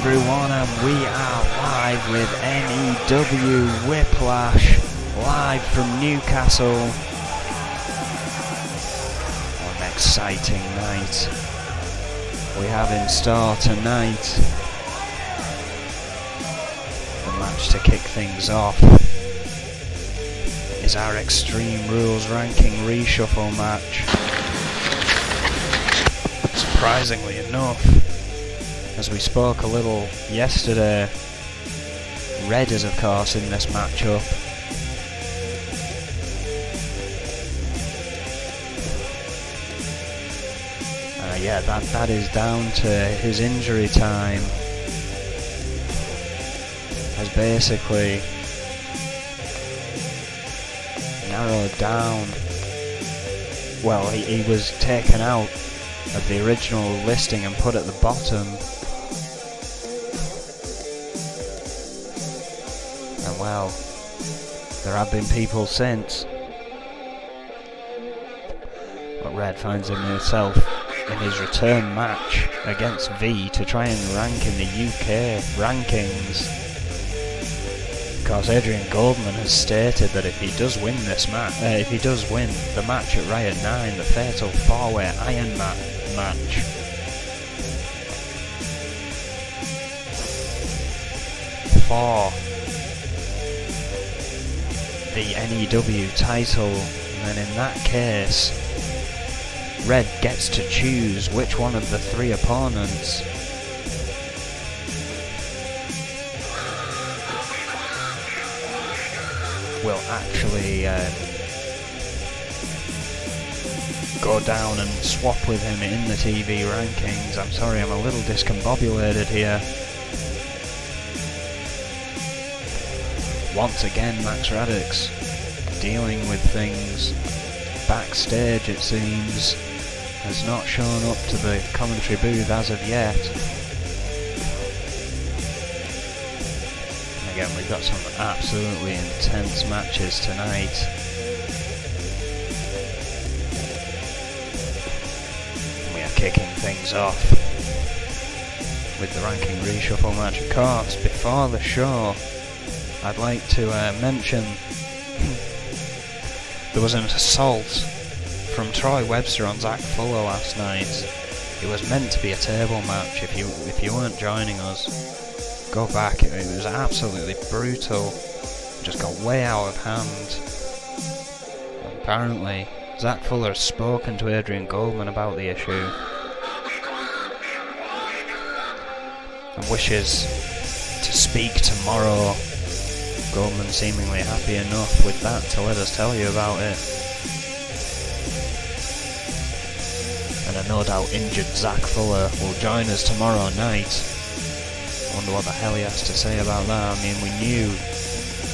everyone, and we are live with N.E.W. Whiplash, live from Newcastle. What an exciting night we have in store tonight. The match to kick things off is our Extreme Rules Ranking Reshuffle match. Surprisingly enough, as we spoke a little yesterday, Red is of course in this matchup. Yeah, that is down to his injury time. Has basically narrowed down. Well, he was taken out of the original listing and put at the bottom. And well, there have been people since. But Red finds himself in his return match against V to try and rank in the UK rankings. Because Adrian Goldman has stated that if he does win this match, if he does win the match at Riot 9, the Fatal 4-Way Iron match, for the N.E.W. title, and then in that case, Red gets to choose which one of the three opponents will actually go down and swap with him in the TV rankings. I'm sorry, I'm a little discombobulated here. Once again, Max Radix dealing with things backstage, it seems. Has not shown up to the commentary booth as of yet. And again, we've got some absolutely intense matches tonight. And we are kicking things off with the ranking reshuffle match. Of course, before the show, I'd like to mention there was an assault from Troy Webster on Zach Fuller last night. It was meant to be a table match. If you weren't joining us, go back. It was absolutely brutal. It just got way out of hand. Apparently, Zach Fuller has spoken to Adrian Goldman about the issue and wishes to speak tomorrow. Goldman seemingly happy enough with that to let us tell you about it. And a no doubt injured Zach Fuller will join us tomorrow night. I wonder what the hell he has to say about that. I mean, we knew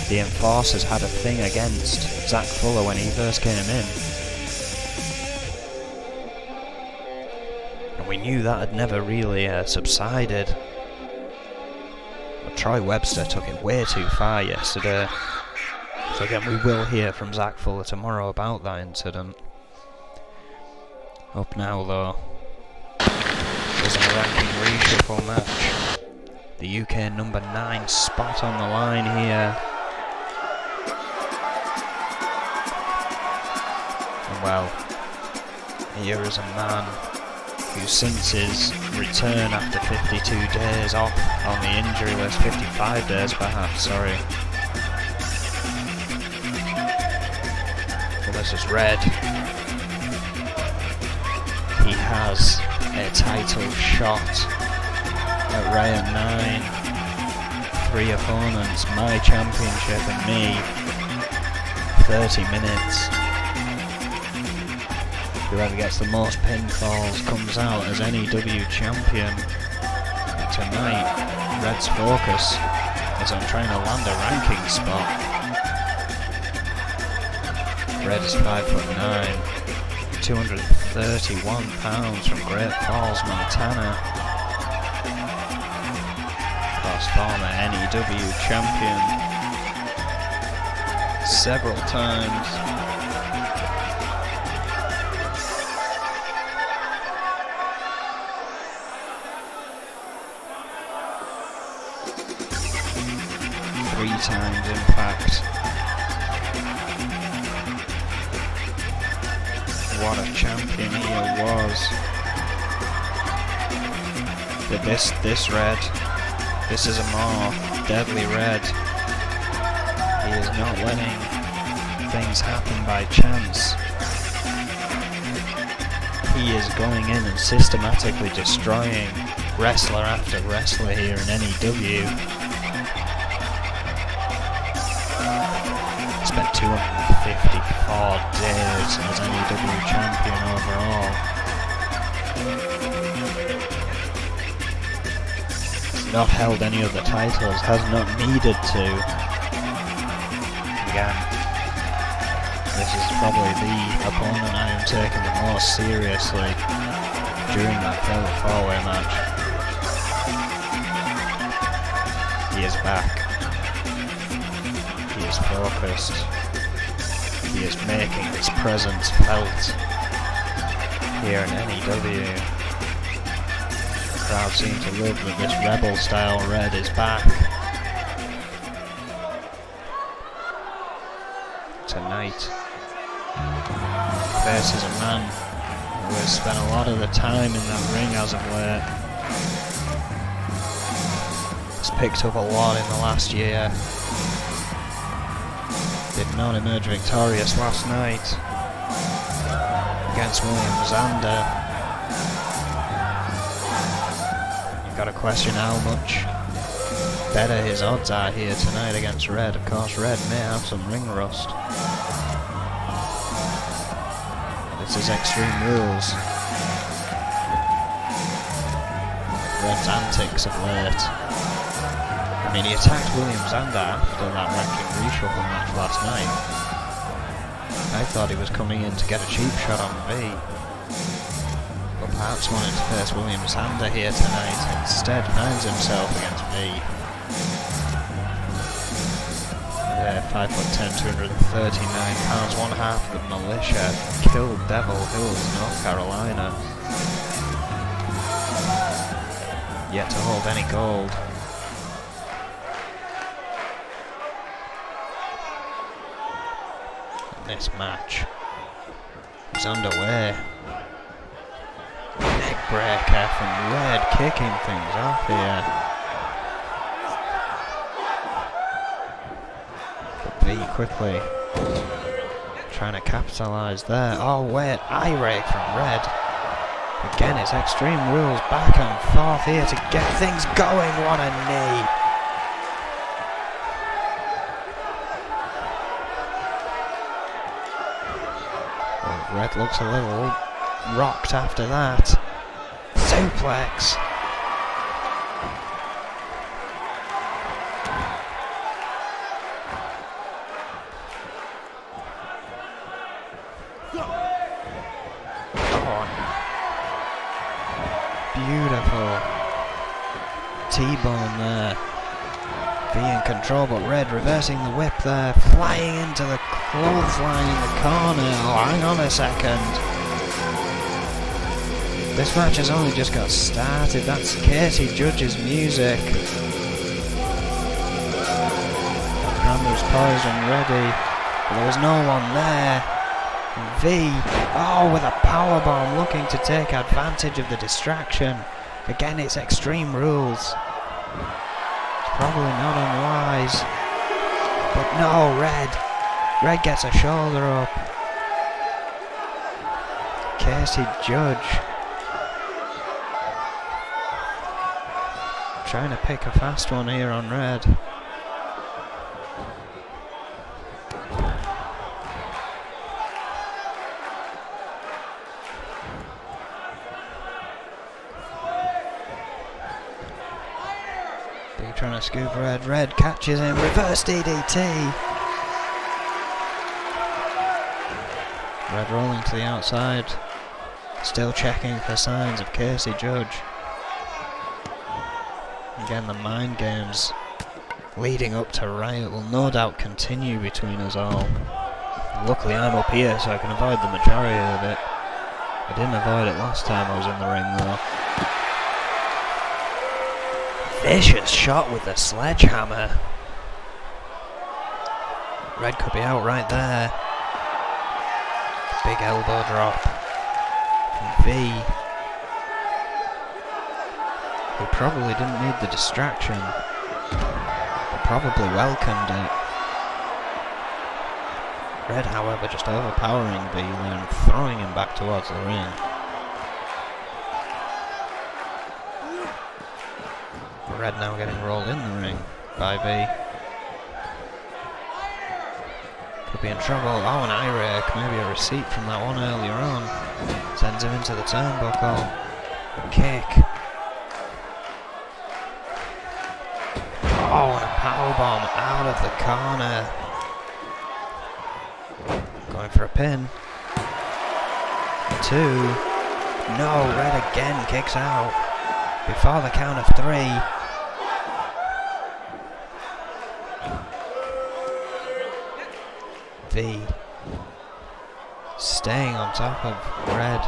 the Enforcers had a thing against Zach Fuller when he first came in. And we knew that had never really subsided. Troy Webster took it way too far yesterday. So again, we will hear from Zach Fuller tomorrow about that incident. Up now though is a ranking reshuffle match. The UK number 9 spot on the line here. And well, here is a man who since his return after 52 days off on the injury list, 55 days perhaps, sorry. Well, this is Red. He has a title shot at Riot 9. 3 opponents, my championship and me. 30 minutes. Whoever gets the most pinfalls comes out as N.E.W. champion. And tonight, Red's focus is on trying to land a ranking spot. Red is 5'9", 231 pounds from Great Falls, Montana. Of course, former N.E.W. champion several times. 3 times Impact. What a champion he was. But this Red, this is a more deadly Red. He is not letting things happen by chance. He is going in and systematically destroying wrestler after wrestler here in N.E.W. Spent 254 days as N.E.W. champion overall. Not held any of the titles, has not needed to. Again, this is probably the opponent I am taking the most seriously during that fatal 4-way match. He is back. He is focused. He is making his presence felt here in N.E.W. The crowd seem to love that this rebel style Red is back. Tonight, faces a man who has spent a lot of the time in that ring as of late. He's picked up a lot in the last year. Did not emerge victorious last night against William Zander. You've got to question how much better his odds are here tonight against Red. Of course, Red may have some ring rust. This is Extreme Rules. Red's antics of late. I mean, he attacked William Zander after that ranking reshuffle match last night. I thought he was coming in to get a cheap shot on V. But perhaps wanted to face William Zander here tonight. Instead finds himself against V. 5'10", 239 pounds, one half of the militia, killed Devil Hills, North Carolina. Yet to hold any gold. And this match is underway. Neck breaker from Red, kicking things off here. V quickly trying to capitalise there. Oh wait, eye rake from Red. Again, it's Extreme Rules back and forth here to get things going. What a knee! Well, Red looks a little rocked after that. Suplex. Beautiful T-bone there. V in control, but Red reversing the whip there, flying into the clothesline in the corner. Oh, hang on a second. This match has only just got started. That's Casey Judge's music. The camera's poised and ready, but there was no one there. V, oh, with a powerbomb, looking to take advantage of the distraction. Again, it's Extreme Rules. It's probably not unwise. But no, Red. Red gets a shoulder up. Casey Judge trying to pick a fast one here on Red. Trying to scoop Red. Red catches him. Reverse DDT. Red rolling to the outside. Still checking for signs of Casey Judge. Again, the mind games leading up to Riot will no doubt continue between us all. Luckily I'm up here so I can avoid the majority of it. I didn't avoid it last time I was in the ring though. Vicious shot with the sledgehammer. Red could be out right there. Big elbow drop from V. Who probably didn't need the distraction, but probably welcomed it. Red, however, just overpowering V and throwing him back towards the ring. Red now getting rolled in the ring by V. Could be in trouble. Oh, an eye rake. Maybe a receipt from that one earlier on. Sends him into the turnbuckle. Kick. Oh, and a powerbomb out of the corner. Going for a pin. 2. No, Red again kicks out. Before the count of 3. V staying on top of Red.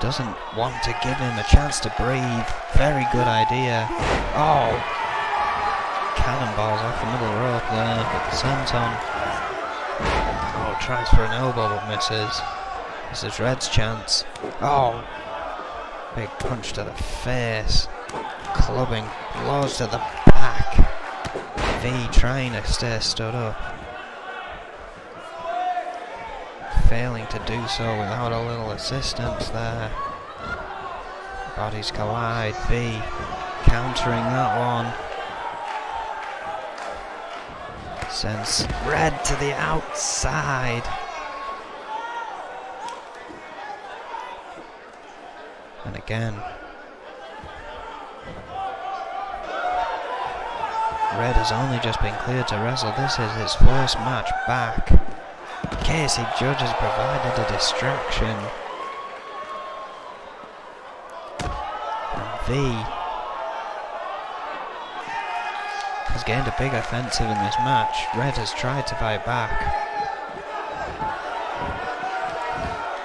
Doesn't want to give him a chance to breathe. Very good idea. Oh! Cannonballs off the middle rope there with the senton. Oh, tries for an elbow but misses. This is Red's chance. Oh! Big punch to the face. Clubbing blows to the back. V trying to stay stood up. Failing to do so without a little assistance there. Bodies collide. V countering that one. Sends Red to the outside. And again. Red has only just been cleared to wrestle. This is his first match back. Casey Judge has provided a distraction. And V has gained a big offensive in this match. Red has tried to fight back,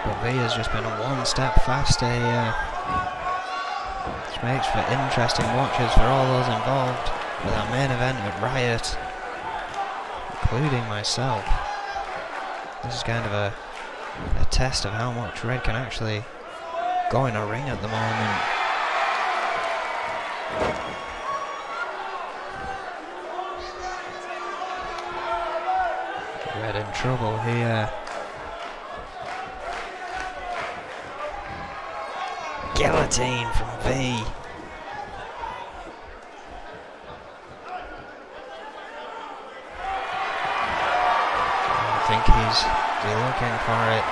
but V has just been one step faster here. Which makes for interesting watches for all those involved with our main event at Riot, including myself. This is kind of a test of how much Red can actually go in a ring at the moment. Red in trouble here. Guillotine from V. I think he's looking for it.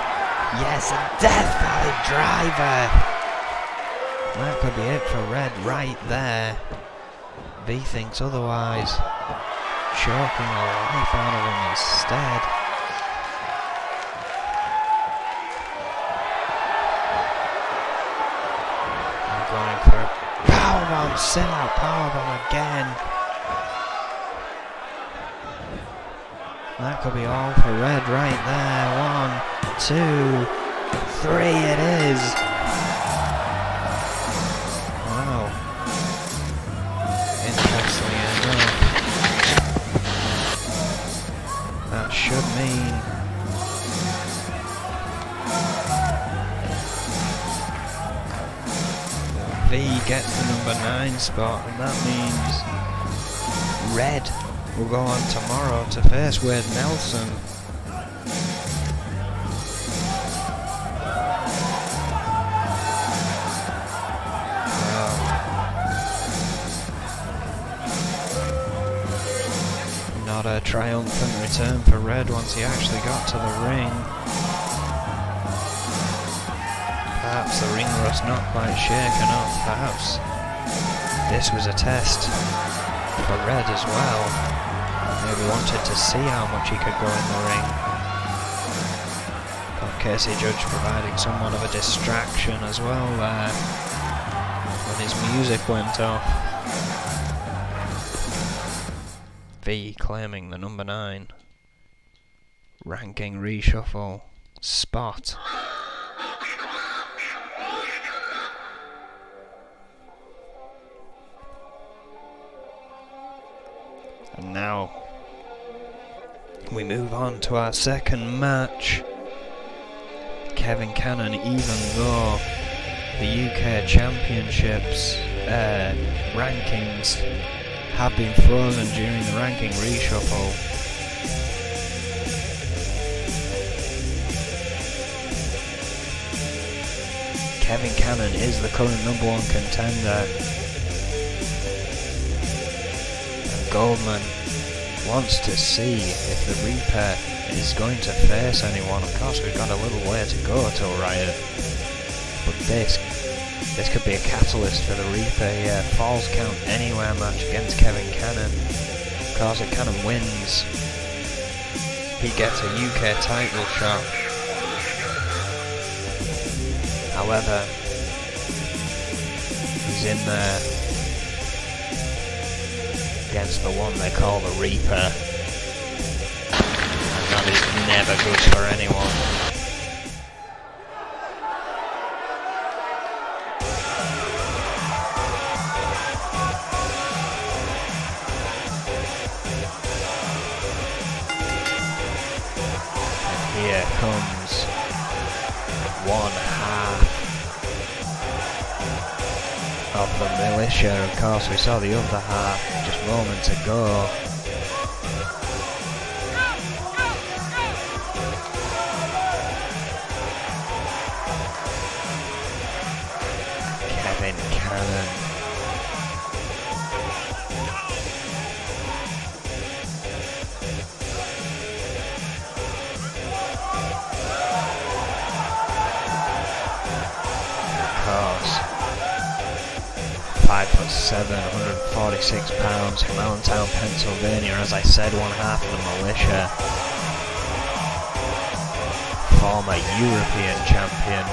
Yes, a Death Valley driver. That could be it for Red right there. V thinks otherwise. Choking the life out of him instead. I'm going for a powerbomb, sit out powerbomb again. That could be all for Red right there. 1, 2, 3, it is. Wow. Interestingly enough, that should mean V gets the number 9 spot, and that means Red will go on tomorrow to face Wade Nelson. Not a triumphant return for Red once he actually got to the ring. Perhaps the ring rust not quite shaken up. Perhaps this was a test for Red as well. Maybe wanted to see how much he could go in the ring. But Casey Judge providing somewhat of a distraction as well there when his music went off. V claiming the number 9 ranking reshuffle spot. And now We move on to our second match. Kevin Cannon, even though the UK Championships rankings have been frozen during the ranking reshuffle, Kevin Cannon is the current #1 contender, and Goldman wants to see if the Reaper is going to face anyone. Of course, we've got a little way to go till Riot, but this could be a catalyst for the Reaper here. Falls count anywhere match against Kevin Cannon. Of course, if Cannon wins, he gets a UK title shot. However, he's in there against the one they call the Reaper, and that is never good for anyone. And here comes one half of the militia. Of course, we saw the other half just moments ago. Kevin Cannon. Of course. 5'7", 146 pounds from Allentown, Pennsylvania. As I said, one half of the militia. Former European champion.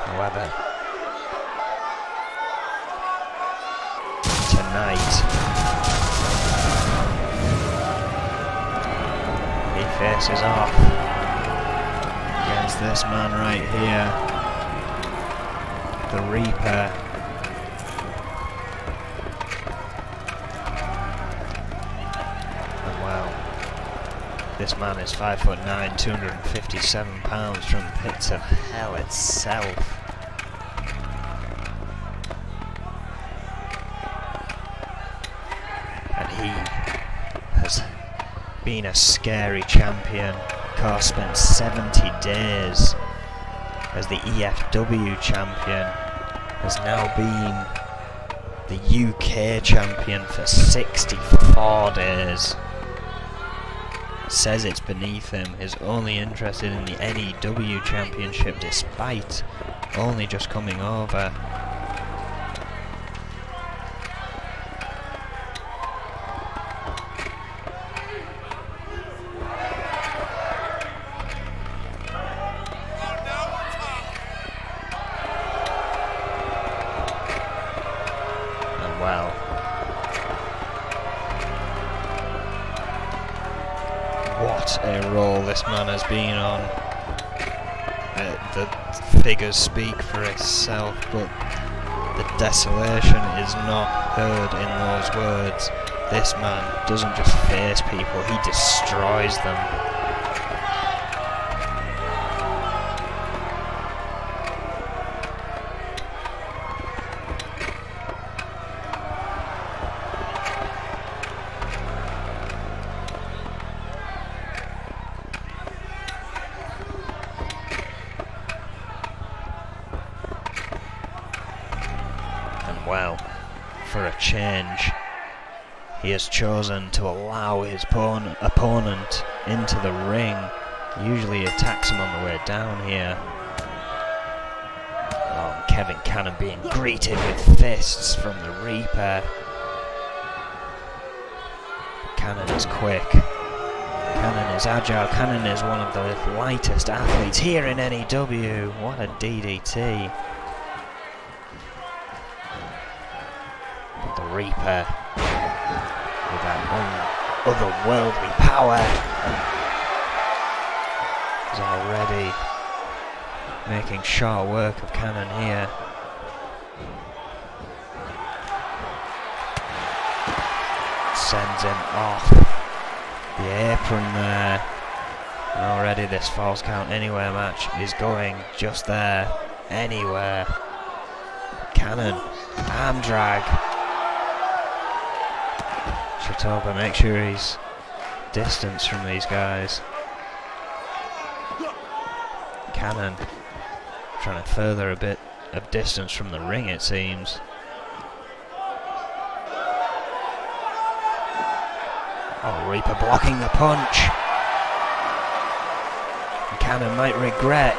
However, tonight he faces off against this man right here, the Reaper. And well, this man is 5'9", 257 pounds from the pits of hell itself. And he has been a scary champion. Of spent 70 days as the EFW champion, has now been the UK champion for 64 days. Says it's beneath him, is only interested in the N.E.W. championship despite only just coming over. Well, what a role this man has been on. The figures speak for itself, but the desolation is not heard in those words. This man doesn't just face people, he destroys them. Well, for a change, he has chosen to allow his opponent into the ring. Usually attacks him on the way down here. Oh, Kevin Cannon being greeted with fists from the Reaper. Cannon is quick. Cannon is agile. Cannon is one of the lightest athletes here in N.E.W. What a DDT. The Reaper, with that otherworldly power, is already making short work of Cannon here. sends him off the apron there. And already this Falls Count Anywhere match is going just there. Anywhere. Cannon. Arm drag. Shatoba, make sure he's distance from these guys. Cannon trying to further a bit of distance from the ring, it seems. Oh, Reaper blocking the punch. And Cannon might regret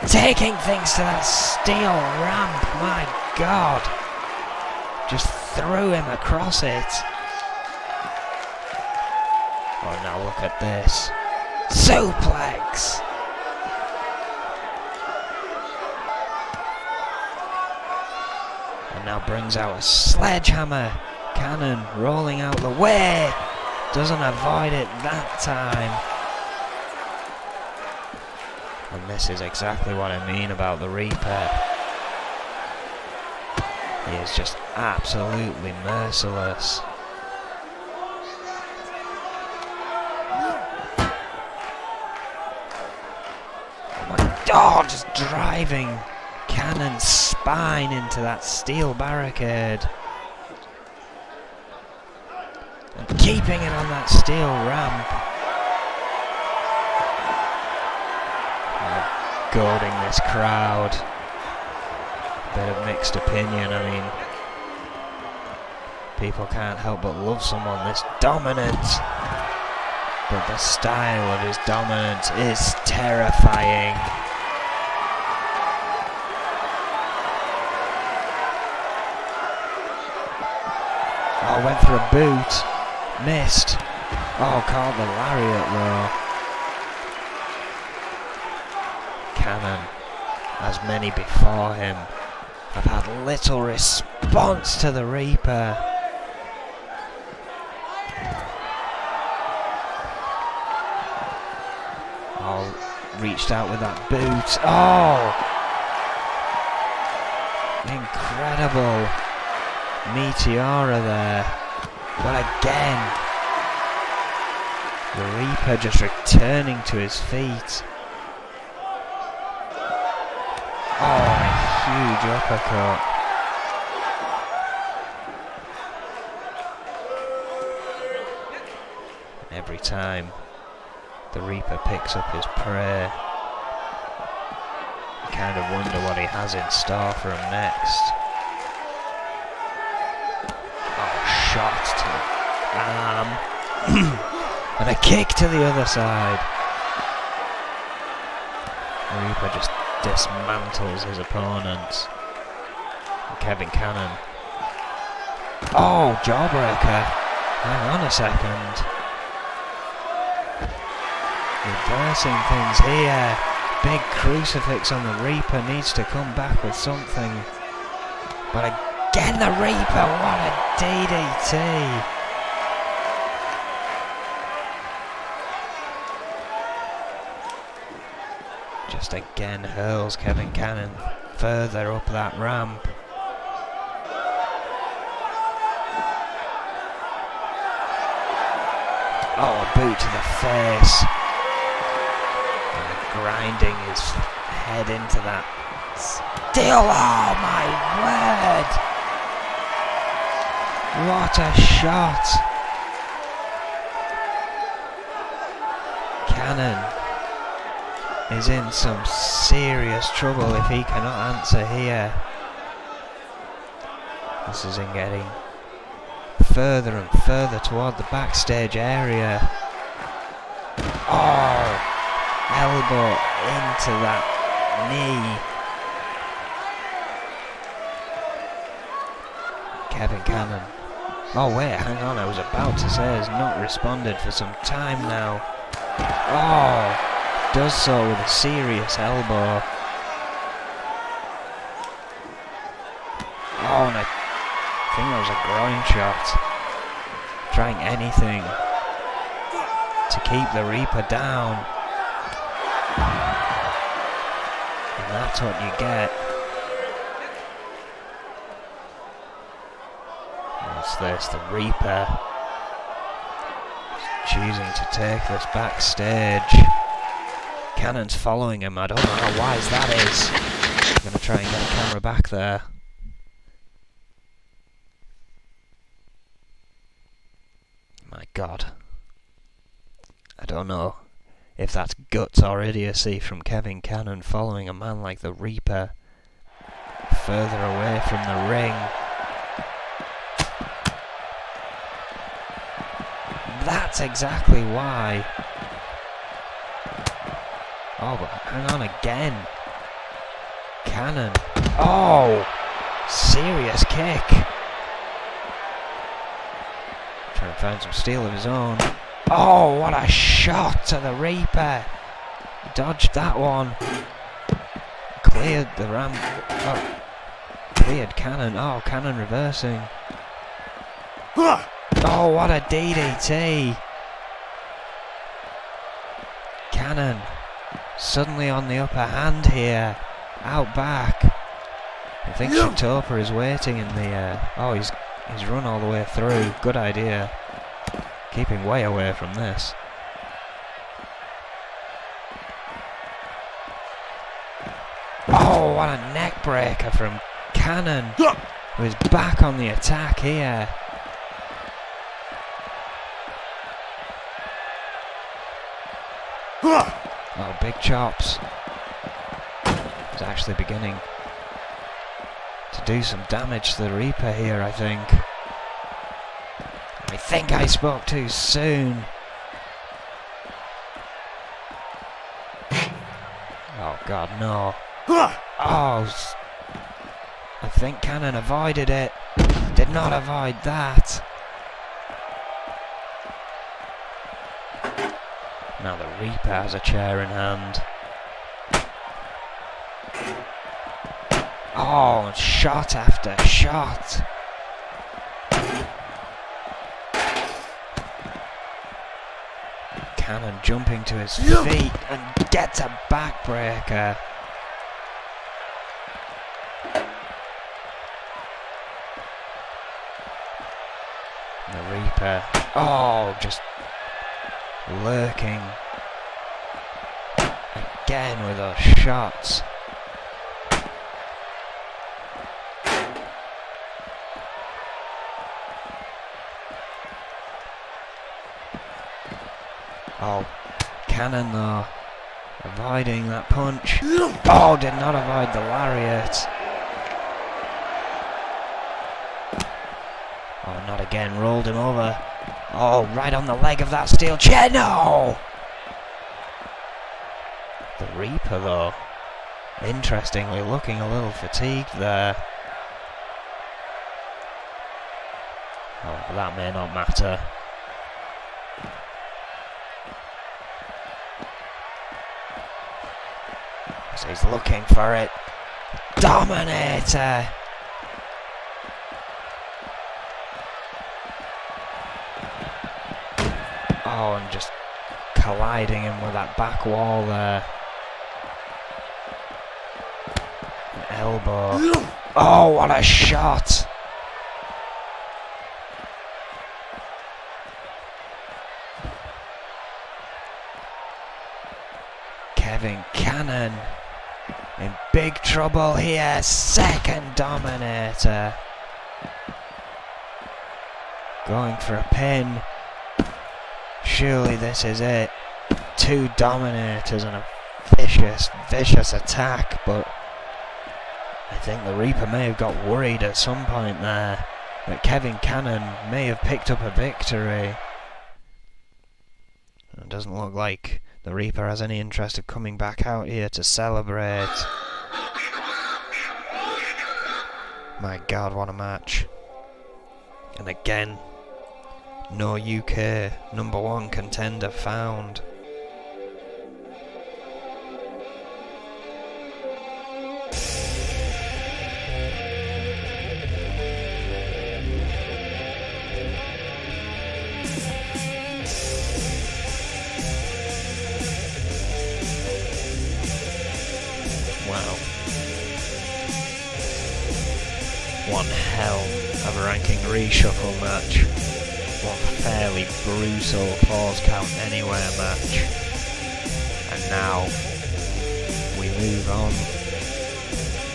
taking things to that steel ramp. My God. Just threw him across it. Oh, now look at this. Suplex! And now brings out a sledgehammer. Cannon rolling out the way. Doesn't avoid it that time. And this is exactly what I mean about the Reaper. He is just absolutely merciless. Oh my God, just driving Cannon's spine into that steel barricade. And keeping it on that steel ramp. Goading this crowd. Bit of mixed opinion. I mean, people can't help but love someone this dominant. But the style of his dominance is terrifying. Oh, went for a boot. Missed. Oh, caught the lariat though. Cannon, as many before him, have had little response to the Reaper. Oh, reached out with that boot. Oh! Incredible Meteora there. But again, the Reaper just returning to his feet. Oh, a huge uppercut. And every time the Reaper picks up his prey, you kind of wonder what he has in store for him next. Oh, shot to the arm. And a kick to the other side. The Reaper just dismantles his opponents. And Kevin Cannon. Oh, jawbreaker. Hang on a second. Reversing things here. Big crucifix on the Reaper. Needs to come back with something. But again the Reaper. What a DDT. Just again hurls Kevin Cannon further up that ramp. Oh, a boot to the face. And grinding his head into that steel. Oh my word! What a shot! Cannon is in some serious trouble if he cannot answer here. This is in getting further and further toward the backstage area. Oh, elbow into that knee. Kevin Cannon. Oh wait, hang on, I was about to say has not responded for some time now. Oh, does so with a serious elbow. Oh, and I think that was a groin shot. Trying anything to keep the Reaper down. And that's what you get. What's this? The Reaper choosing to take this backstage. Cannon's following him. I don't know how wise that is. I'm going to try and get a camera back there. My God. I don't know if that's guts or idiocy from Kevin Cannon following a man like the Reaper further away from the ring. That's exactly why. Oh, but hang on again. Cannon. Oh! Serious kick. Trying to find some steel of his own. Oh, what a shot to the Reaper. Dodged that one. Cleared the ramp. Oh. Cleared Cannon. Oh, Cannon reversing. Oh, what a DDT. Cannon suddenly on the upper hand here. Out back. I think Shitopa is waiting in the... oh, he's run all the way through. Good idea. Keeping way away from this. Oh, what a neck breaker from Cannon, who is back on the attack here. Oh, big chops. He's actually beginning to do some damage to the Reaper here, I think. I think I spoke too soon. Oh God, no. Oh, I think Cannon avoided it. Did not avoid that. Now the Reaper has a chair in hand. Oh, shot after shot. Cannon jumping to his feet and gets a backbreaker. The Reaper, oh, just lurking again with those shots. Oh, Cannon though, avoiding that punch. Oh, did not avoid the lariat. Oh, not again, rolled him over. Oh, right on the leg of that steel chair, no! The Reaper though, interestingly looking a little fatigued there. Oh, but that may not matter. So he's looking for it. Dominator! Oh, and just colliding him with that back wall there. An elbow. Oh, what a shot! Kevin Cannon in big trouble here. Second Dominator. Going for a pin. Surely this is it. Two Dominators and a vicious attack, but I think the Reaper may have got worried at some point there that Kevin Cannon may have picked up a victory. It doesn't look like the Reaper has any interest of coming back out here to celebrate. My God, what a match. And again, no UK #1 contender found. Wow. One hell of a ranking reshuffle match. one fairly brutal Falls Count Anywhere match. And now we move on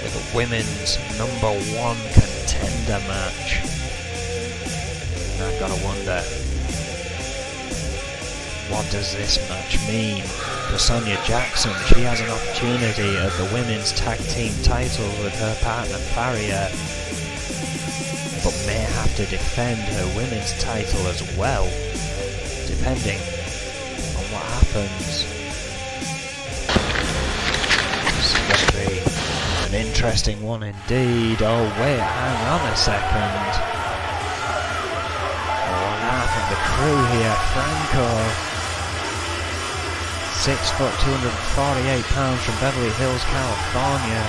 with a women's #1 contender match. And I've got to wonder, what does this match mean for Sonia Jackson? She has an opportunity at the women's tag team titles with her partner Faria, but may have to defend her women's title as well, depending on what happens. This is going to be an interesting one indeed. Oh wait, hang on a second. One half of the crew here, Franco. 6 foot, 248 pounds from Beverly Hills, California.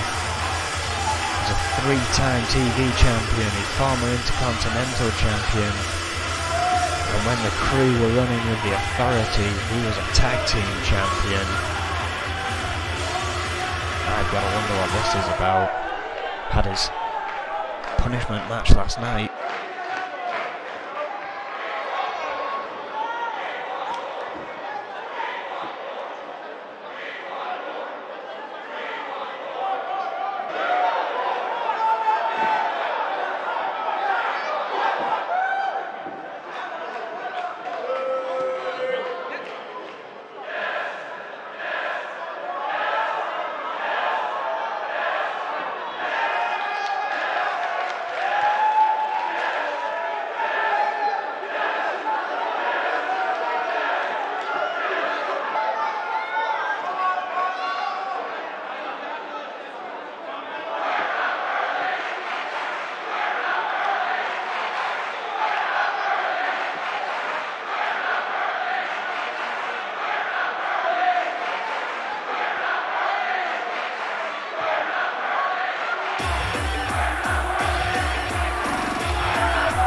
He's a 3-time TV champion, he's former Intercontinental champion. And when the crew were running with the Authority, he was a tag team champion. I've got to wonder what this is about. Had his punishment match last night.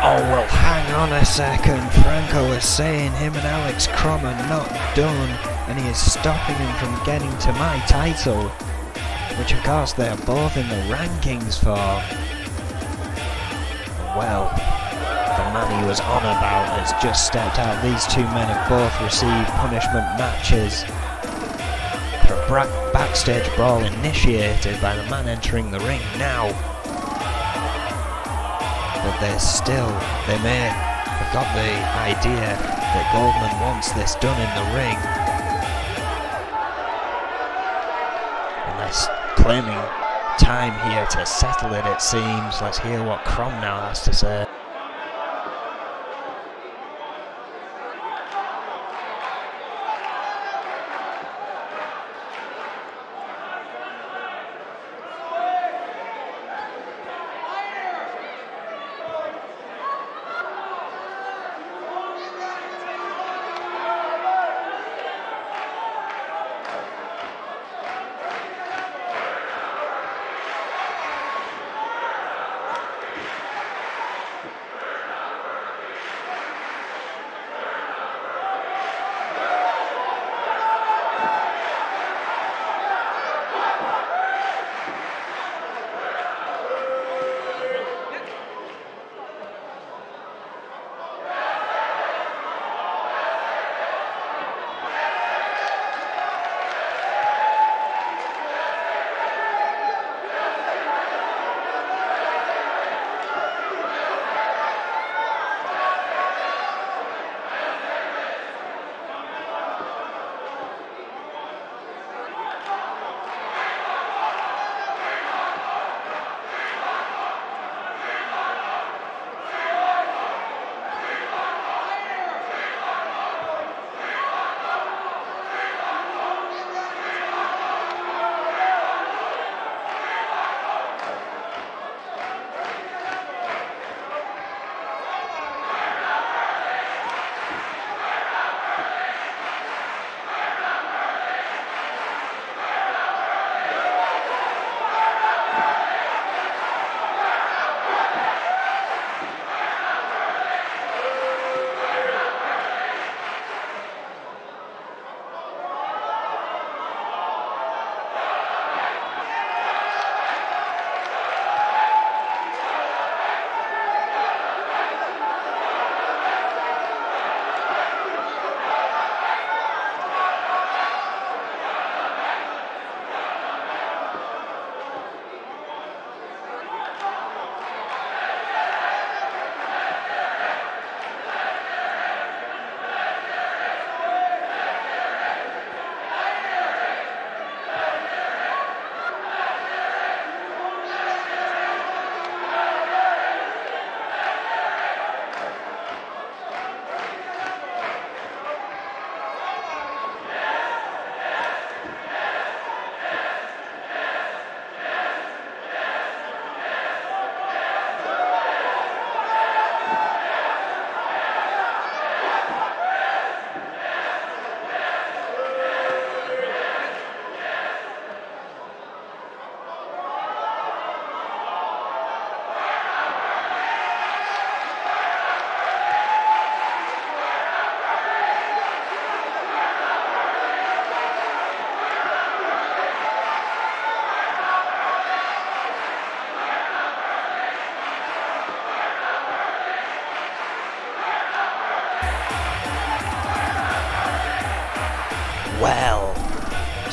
Oh well, hang on a second. Franco is saying him and Alex Crom are not done, and he is stopping him from getting to my title, which of course they are both in the rankings for. Well, the man he was on about has just stepped out. These two men have both received punishment matches for a backstage brawl initiated by the man entering the ring now. But they may have got the idea that Goldman wants this done in the ring. And they're claiming time here to settle it, it seems. Let's hear what Crom now has to say.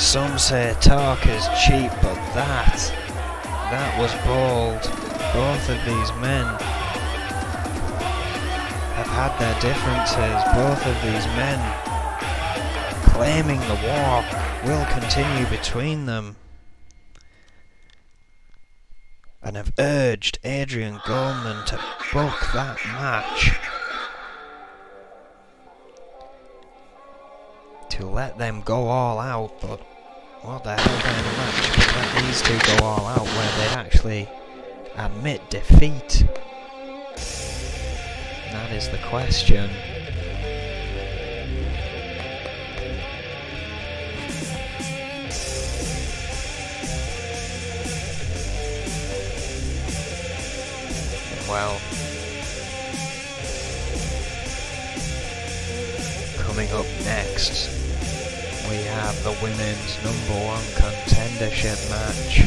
Some say talk is cheap, but that was bold. Both of these men have had their differences. Both of these men claiming the war will continue between them, and have urged Adrian Goldman to book that match, to let them go all out. But what the hell kind of match could let these two go all out where they'd actually admit defeat? That is the question. Well, coming up next, we have the women's #1 contendership match.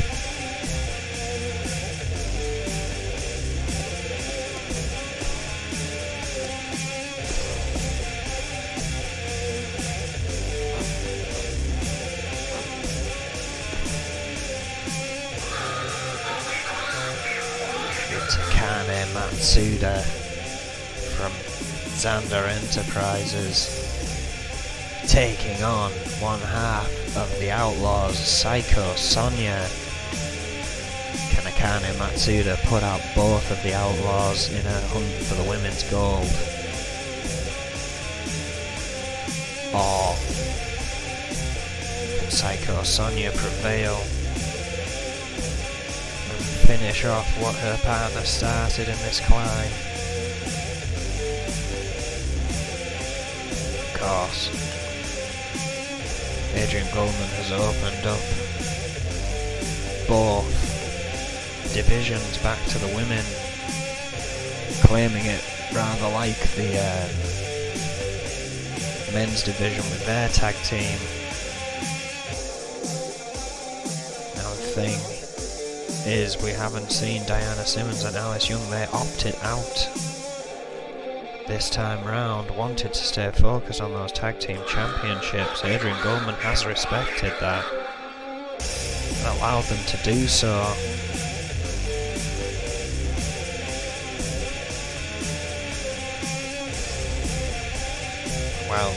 Matsuda from Xander Enterprises taking on one half of the Outlaws, Psycho Sonya. Can Akane Matsuda put out both of the Outlaws in a hunt for the women's gold? Or can Psycho Sonya prevail and finish off what her partner started in this climb? Of course, Adrian Goldman has opened up both divisions back to the women, claiming it rather like the men's division with their tag team. Now the thing is, we haven't seen Diana Simmons and Alice Young. They opted out this time round, wanted to stay focused on those tag team championships. Adrian Goldman has respected that and allowed them to do so. Well,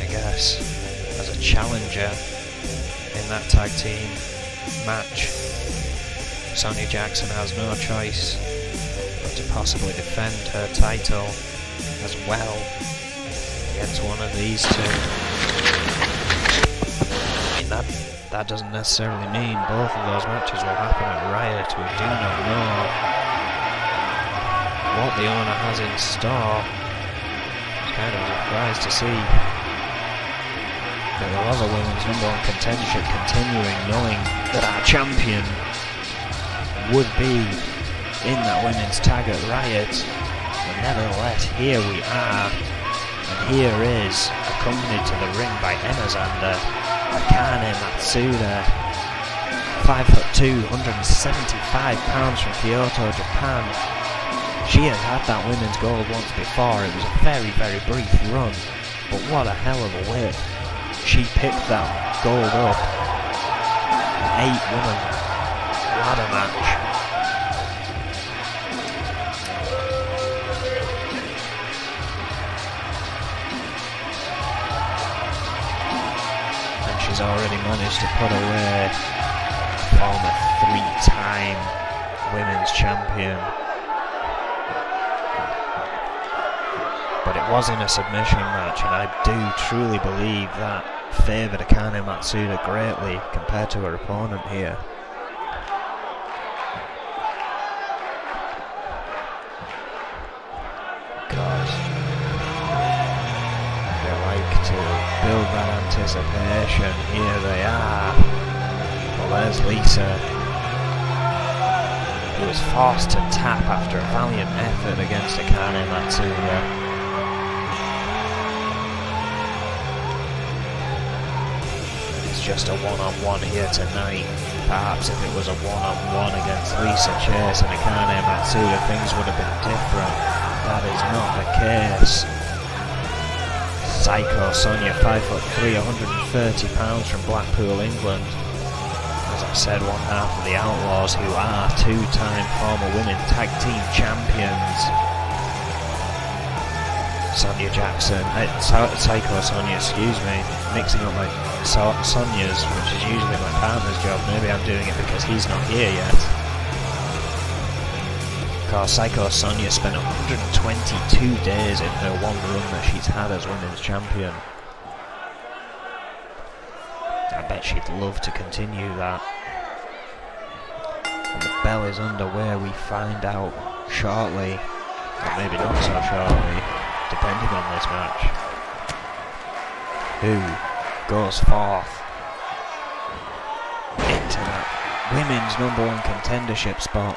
I guess as a challenger in that tag team match, Sonya Jackson has no choice but to possibly defend her title as well against one of these two. I mean, that doesn't necessarily mean both of those matches will happen at Riot. We do not know what the owner has in store. It's kind of a surprise to see that there was a women's #1 contendership continuing, knowing that our champion would be in that women's tag at Riot. But nevertheless, here we are, and here is, accompanied to the ring by Emma Zander, Akane Matsuda, 5'2", 175 pounds from Kyoto, Japan. She has had that women's gold once before. It was a very, very brief run, but what a hell of a way she picked that gold up. An 8-woman ladder match. She's already managed to put away a former 3-time women's champion. But it was in a submission match, and I do truly believe that favoured Akane Matsuda greatly compared to her opponent here. Build that anticipation. Here they are. Well, there's Lisa, who was forced to tap after a valiant effort against Akane Matsuda. It's just a one-on-one here tonight. Perhaps if it was a one-on-one against Lisa Chase and Akane Matsuda, things would have been different. That is not the case. Psycho Sonia, 5'3", 130 pounds from Blackpool, England. As I said, one half of the Outlaws, who are two-time former women tag team champions. Sonia Jackson, Psycho Sonia, excuse me, mixing up my Sonia's, which is usually my partner's job. Maybe I'm doing it because he's not here yet. Because Psycho Sonia spent 122 days in her one run that she's had as women's champion. I bet she'd love to continue that. And the bell is underway, we find out shortly, or maybe not so shortly, depending on this match, who goes forth into that women's #1 contendership spot.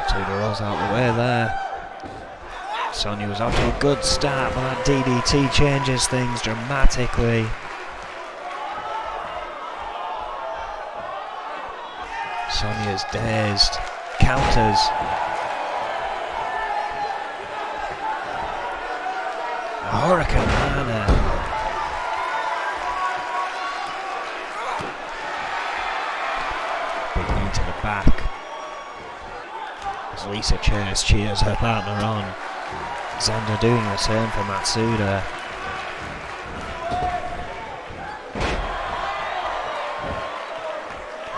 Tudor rolls out the way there. Sonia was off to a good start, but that DDT changes things dramatically. Sonia's dazed, counters. Hurricane Rana. Big knee to the back. As Lisa cheers her partner on. Xander doing the same for Matsuda.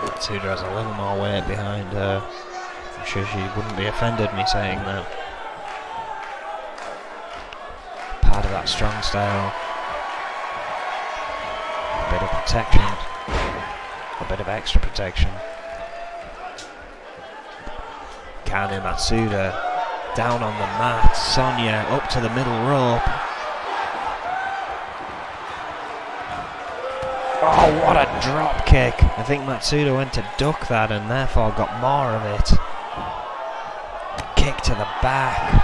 Matsuda has a little more weight behind her. I'm sure she wouldn't be offended me saying that. Part of that strong style. A bit of protection. A bit of extra protection. Kane Matsuda down on the mat. Sonia up to the middle rope. Oh, what a drop kick. I think Matsuda went to duck that and therefore got more of it. Kick to the back.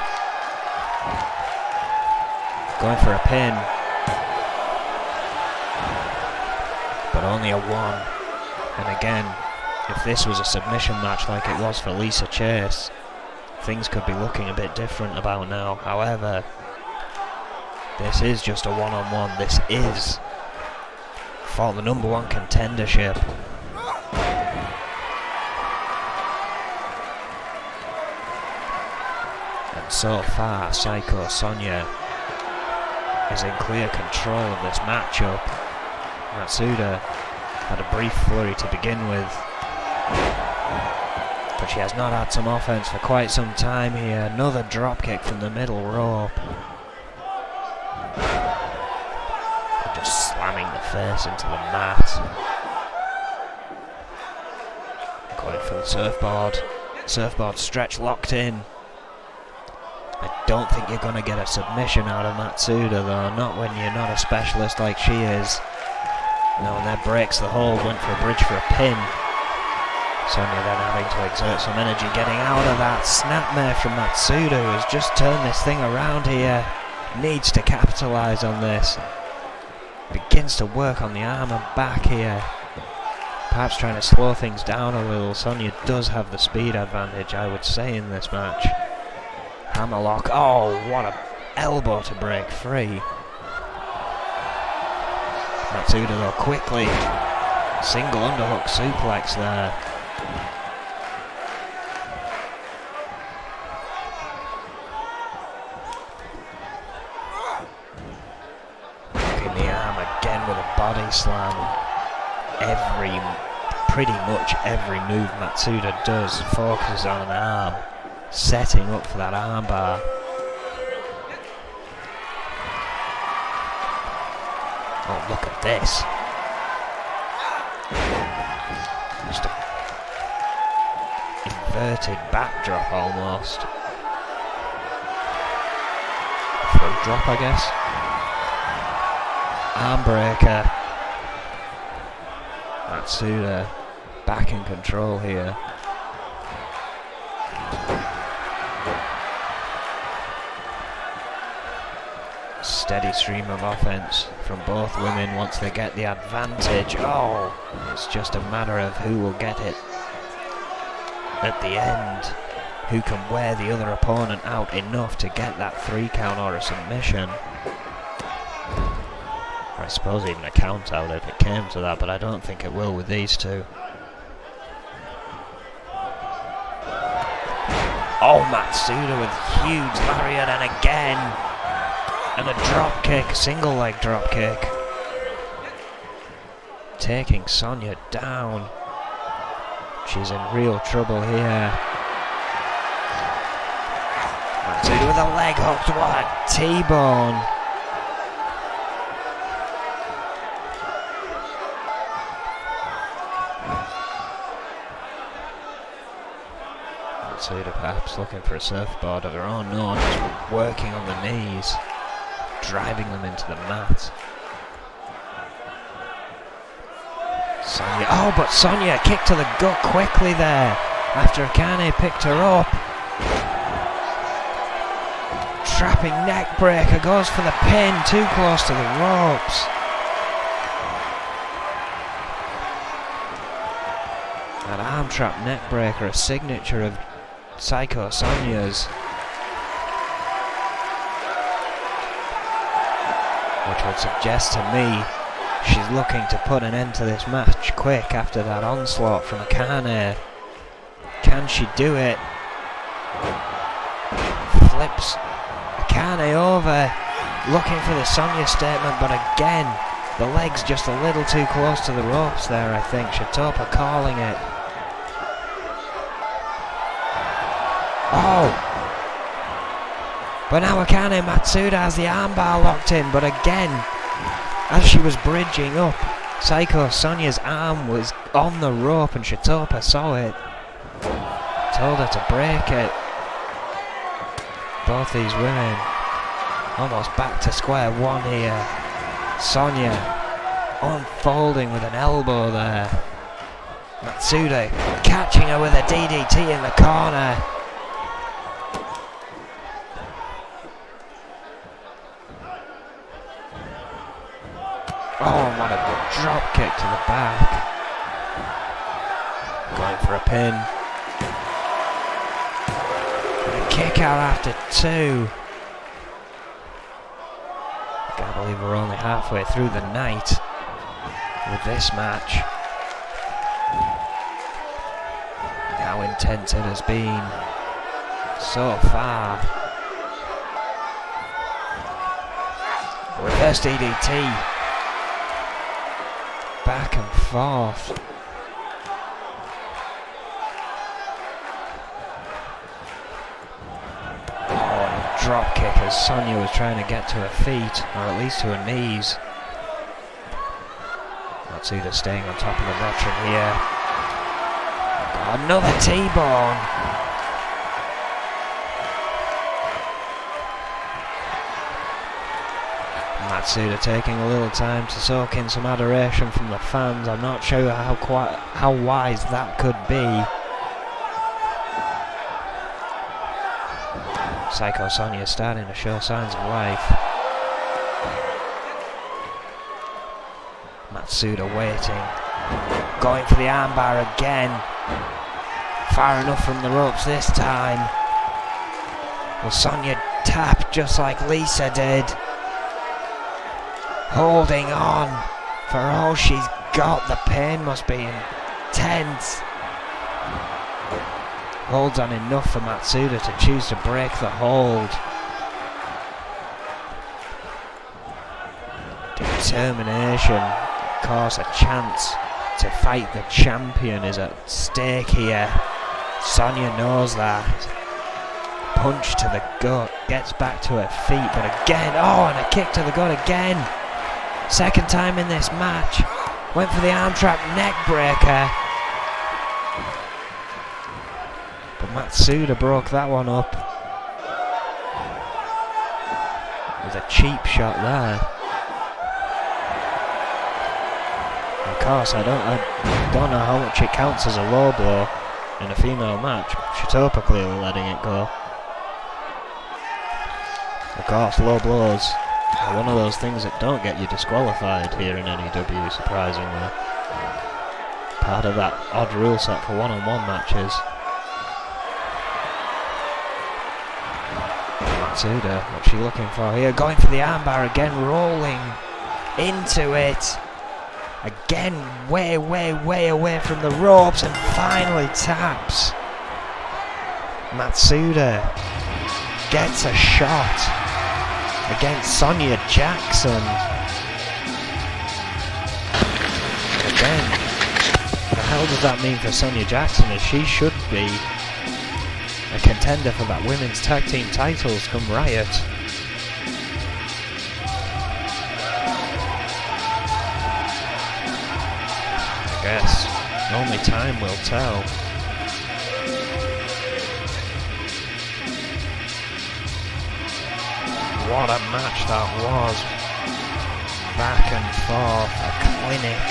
Going for a pin. But only a 1. And again, if this was a submission match like it was for Lisa Chase, things could be looking a bit different about now. However, this is just a one-on-one. This is for the #1 contendership. And so far, Psycho Sonia is in clear control of this matchup. Matsuda had a brief flurry to begin with, but she has not had some offense for quite some time here. Another dropkick from the middle rope. And just slamming the face into the mat. Going for the surfboard. Surfboard stretch locked in. I don't think you're going to get a submission out of Matsuda though, not when you're not a specialist like she is. No, and that breaks the hold, went for a bridge for a pin. Sonia then having to exert some energy getting out of that. Snapmare from Matsuda, who has just turned this thing around here. Needs to capitalise on this. Begins to work on the arm and back here. Perhaps trying to slow things down a little. Sonia does have the speed advantage, I would say, in this match. Hammerlock. Oh, what a elbow to break free. Matsuda though quickly. Single underhook suplex there. Hooking the arm again with a body slam. Pretty much every move Matsuda does focuses on an arm, setting up for that armbar. Oh, look at this. Just an inverted backdrop almost. Front drop, I guess. Arm breaker. Matsuda back in control here. Steady stream of offense from both women once they get the advantage. Oh, it's just a matter of who will get it. at the end who can wear the other opponent out enough to get that 3 count or a submission. Or I suppose even a count out if it came to that, but I don't think it will with these two. Oh, Matsuda with huge lariat, and again, and a drop kick, single leg drop kick, taking Sonya down. She's in real trouble here. Matsuda with a leg hook, what a T-bone. Matsuda perhaps looking for a surfboard of her own, no, just working on the knees, driving them into the mat. Sonya, oh, but Sonya kicked to the gut quickly there after Akane picked her up. Trapping neck breaker, goes for the pin, too close to the ropes. That arm trap neck breaker, a signature of Psycho Sonya's, which would suggest to me she's looking to put an end to this match quick after that onslaught from Akane. Can she do it? Flips Akane over, looking for the Sonya statement, but again, the leg's just a little too close to the ropes there, I think. Shitopa calling it. Oh! But now Akane Matsuda has the armbar locked in, but again, as she was bridging up, Psycho Sonya's arm was on the rope and Shitopa saw it. Told her to break it. Both these women almost back to square one here. Sonya unfolding with an elbow there. Matsuda catching her with a DDT in the corner. Oh, what a drop kick to the back. Going for a pin. And a kick out after 2. I can't believe we're only halfway through the night with this match. How intense it has been so far. Reverse DDT. Back and forth. Oh, and a drop kick as Sonya was trying to get to her feet, or at least to her knees. Matsuda staying on top of the veteran here. Oh, another T-bone. Matsuda taking a little time to soak in some adoration from the fans. I'm not sure how wise that could be. Psycho Sonya starting to show signs of life. Matsuda waiting, going for the armbar again. Far enough from the ropes this time. Will Sonya tap just like Lisa did? Holding on for all she's got. The pain must be intense. Holds on enough for Matsuda to choose to break the hold. Determination. Of course, a chance to fight the champion is at stake here. Sonya knows that. Punch to the gut. Gets back to her feet, but again, oh, and a kick to the gut again. Second time in this match. Went for the arm trap neck breaker. But Matsuda broke that one up. With a cheap shot there. Of course, I don't know how much it counts as a low blow in a female match. Shitopa clearly letting it go. Of course, low blows are one of those things that don't get you disqualified here in N.E.W, surprisingly. Part of that odd rule set for one-on-one matches. Matsuda. What's she looking for here? Going for the armbar again, rolling into it. Again, way away from the ropes, and finally taps. Matsuda gets a shot against Sonia Jackson. Again, what the hell does that mean for Sonia Jackson, as she should be a contender for that women's tag team titles come Riot. I guess only time will tell. What a match that was. Back and forth, a clinic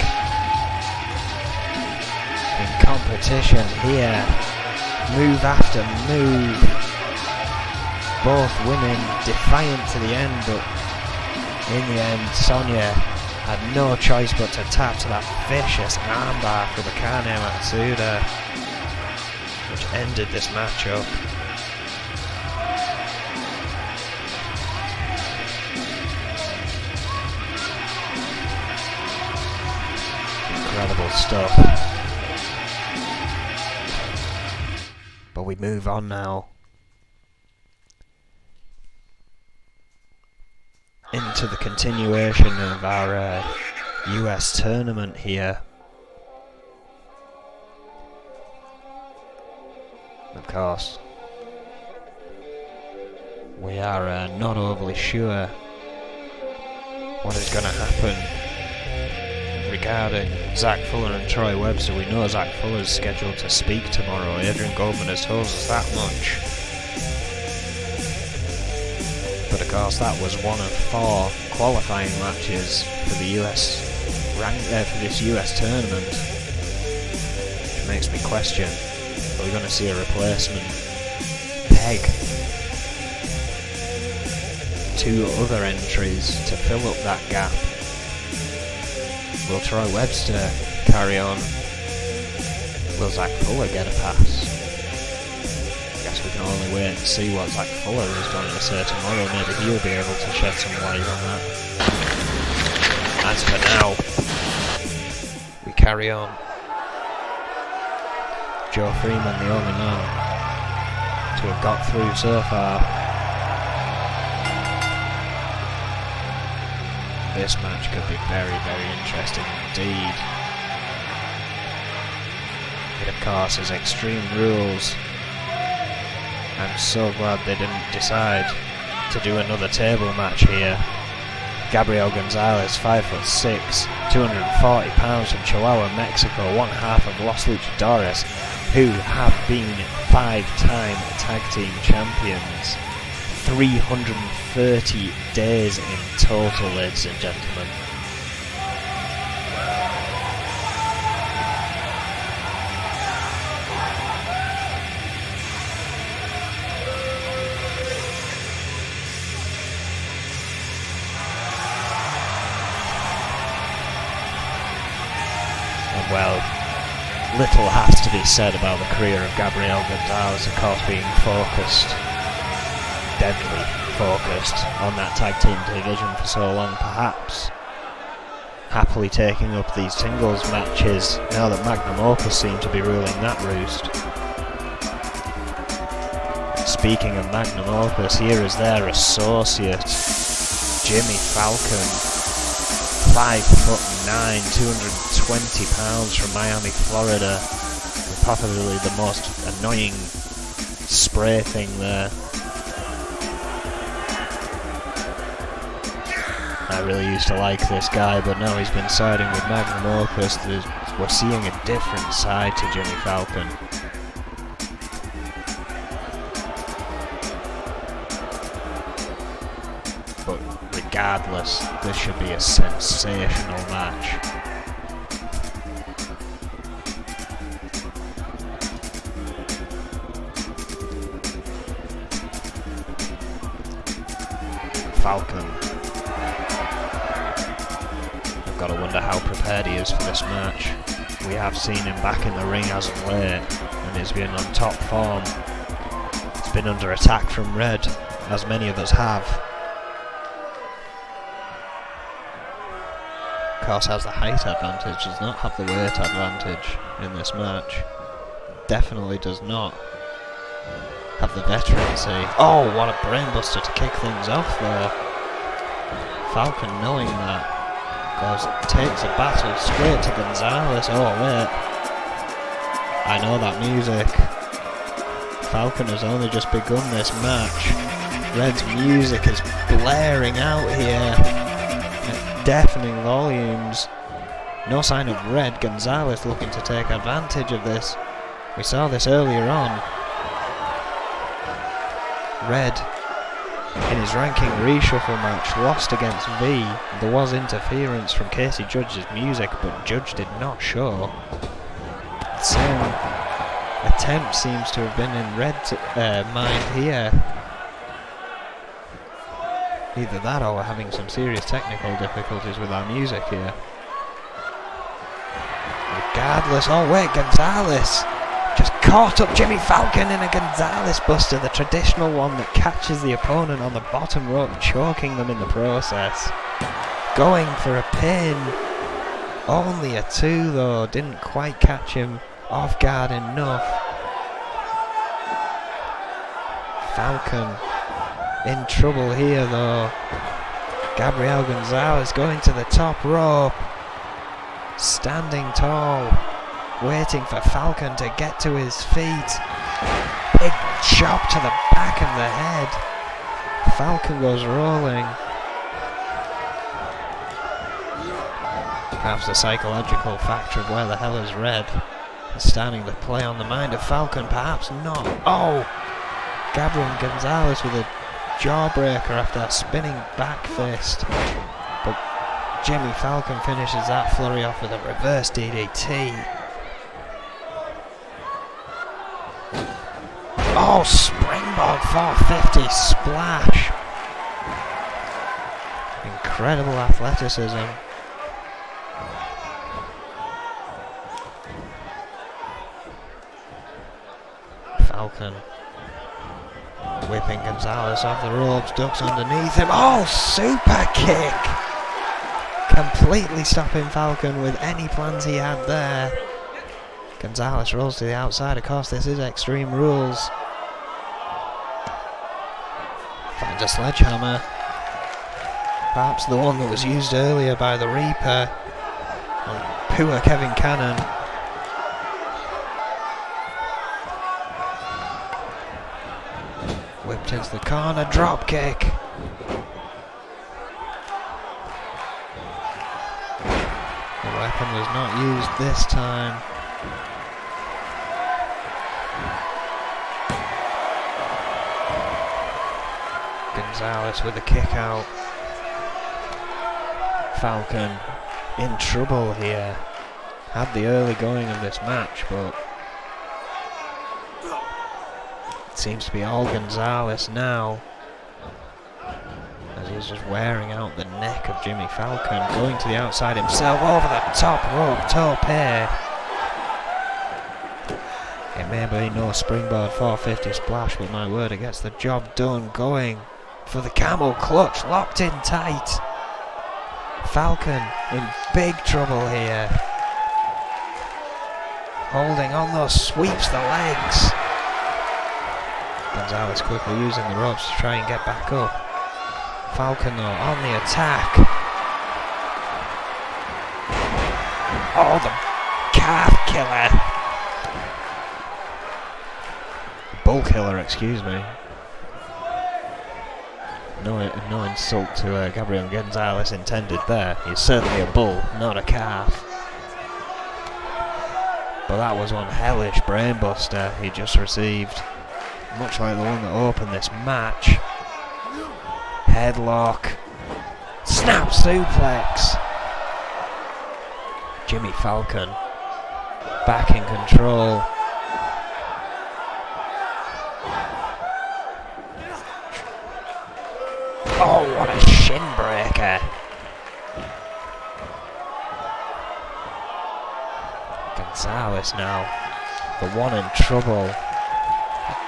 in competition here. Move after move. Both women defiant to the end, but in the end Sonia had no choice but to tap to that vicious armbar for the Kane Matsuda, which ended this matchup. Incredible stuff. But we move on now into the continuation of our US tournament here. Of course, we are not overly sure what is going to happen regarding Zach Fuller and Troy Webster. We know Zach Fuller is scheduled to speak tomorrow. Adrian Goldman has told us that much. But of course, that was one of 4 qualifying matches for the US for this US tournament, which makes me question: are we going to see a replacement peg? 2 other entries to fill up that gap. Will Troy Webster carry on? Will Zach Fuller get a pass? I guess we can only wait and see what Zach Fuller is going to say tomorrow. Maybe he'll be able to shed some light on that. As for now, we carry on. Joe Freeman, the only man to have got through so far. This match could be very interesting indeed. It of course is Extreme Rules. I'm so glad they didn't decide to do another table match here. Gabriel Gonzalez, 5'6", 240 pounds from Chihuahua, Mexico, one half of Los Luchadores, who have been 5-time tag team champions. 330 days in total, ladies and gentlemen. And well, little has to be said about the career of Gabriel Gonzalez, of course, being focused, deadly focused on that tag team division for so long, perhaps happily taking up these singles matches now that Magnum Opus seem to be ruling that roost. Speaking of Magnum Opus, here is their associate, Jimmy Falcon, 5'9", 220 pounds from Miami, Florida, with probably the most annoying spray thing there. I really used to like this guy, but now he's been siding with Magnum Opus. We're seeing a different side to Jimmy Falcon. But regardless, this should be a sensational match. Falcon. I've got to wonder how prepared he is for this match. We have seen him back in the ring as of late, and he's been on top form. It's been under attack from Red, as many of us have. Of course, has the height advantage, does not have the weight advantage in this match. Definitely does not have the veterancy. Oh, what a brainbuster to kick things off there. Falcon, knowing that, takes a battle straight to Gonzalez. Oh wait, I know that music. Falcon has only just begun this match. Red's music is blaring out here at deafening volumes. No sign of Red. Gonzalez looking to take advantage of this. We saw this earlier on. Red, in his ranking reshuffle match, lost against V. There was interference from Casey Judge's music, but Judge did not show. The same attempt seems to have been in Red's mind here. Either that or we're having some serious technical difficulties with our music here. Regardless, oh wait, Gonzalez just caught up Jimmy Falcon in a Gonzalez buster, the traditional one that catches the opponent on the bottom rope, choking them in the process. Going for a pin. Only a 2 though, didn't quite catch him off guard enough. Falcon in trouble here though. Gabriel Gonzalez going to the top rope. Standing tall, waiting for Falcon to get to his feet. Big chop to the back of the head. Falcon goes rolling. Perhaps the psychological factor of where the hell is Red is starting to play on the mind of Falcon, perhaps not. Oh! Gabriel Gonzalez with a jawbreaker after a spinning back fist. But Jimmy Falcon finishes that flurry off with a reverse DDT. Oh, springboard 450 splash. Incredible athleticism. Falcon whipping Gonzalez off the ropes, ducks underneath him. Oh, super kick! Completely stopping Falcon with any plans he had there. Gonzalez rolls to the outside. Of course, this is Extreme Rules. Finds a sledgehammer. Perhaps the one that was used earlier by the Reaper on poor Kevin Cannon. Whipped into the corner, drop kick. The weapon was not used this time. Gonzalez with a kick out. Falcon in trouble here. Had the early going of this match, but it seems to be all Gonzalez now, as he's just wearing out the neck of Jimmy Falcon, going to the outside himself, over the top rope, tope. It may be no springboard 450 splash, but my word, it gets the job done. Going for the camel clutch, locked in tight. Falcon in big trouble here. Holding on those sweeps the legs. Gonzalez quickly using the ropes to try and get back up. Falcon though on the attack. Oh, the calf killer. Bull killer, excuse me. No insult to Gabriel Gonzalez intended there. He's certainly a bull, not a calf. But that was one hellish brainbuster he just received. Much like the one that opened this match. Headlock. Snap suplex. Jimmy Falcon back in control. Oh, what a shin breaker. Gonzalez now, the one in trouble.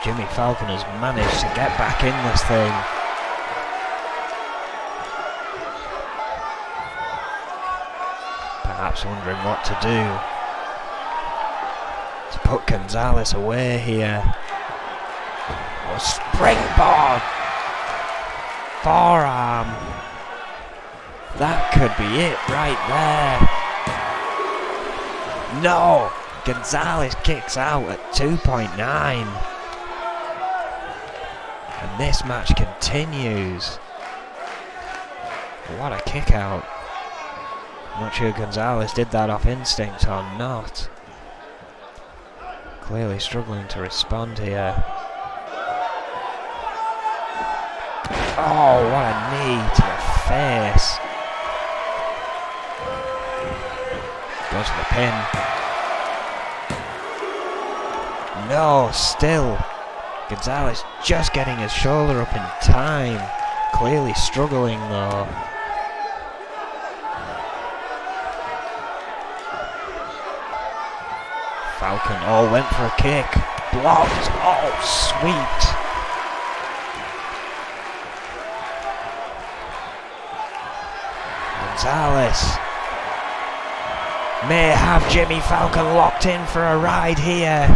Jimmy Falcon has managed to get back in this thing. Perhaps wondering what to do. To put Gonzalez away here. Oh, springboard! Forearm. That could be it right there. No! Gonzalez kicks out at 2.9. And this match continues. What a kick out. I'm not sure Gonzalez did that off instinct or not. Clearly struggling to respond here. Oh, what a knee to the face. Goes to the pin. No, still. Gonzalez just getting his shoulder up in time. Clearly struggling though. Falcon, oh, went for a kick. Blocked. Oh, sweet. Gonzalez may have Jimmy Falcon locked in for a ride here.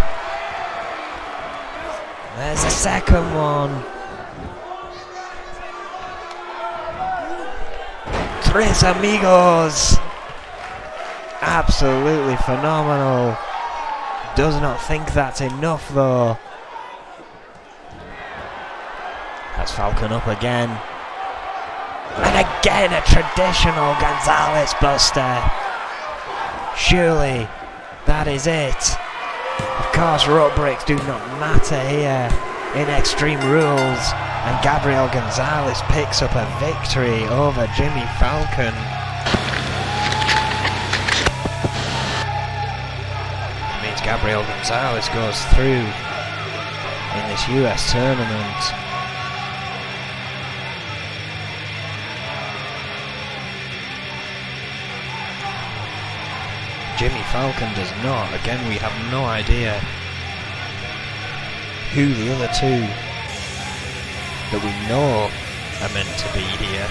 There's a second one. Tres amigos. Absolutely phenomenal. Does not think that's enough though. That's Falcon up again. And again a traditional Gonzalez buster. Surely that is it. Of course rope breaks do not matter here in Extreme Rules. And Gabriel Gonzalez picks up a victory over Jimmy Falcon. Gabriel Gonzalez goes through in this US tournament. Jimmy Falcon does not. Again, we have no idea who the other two that we know are meant to be here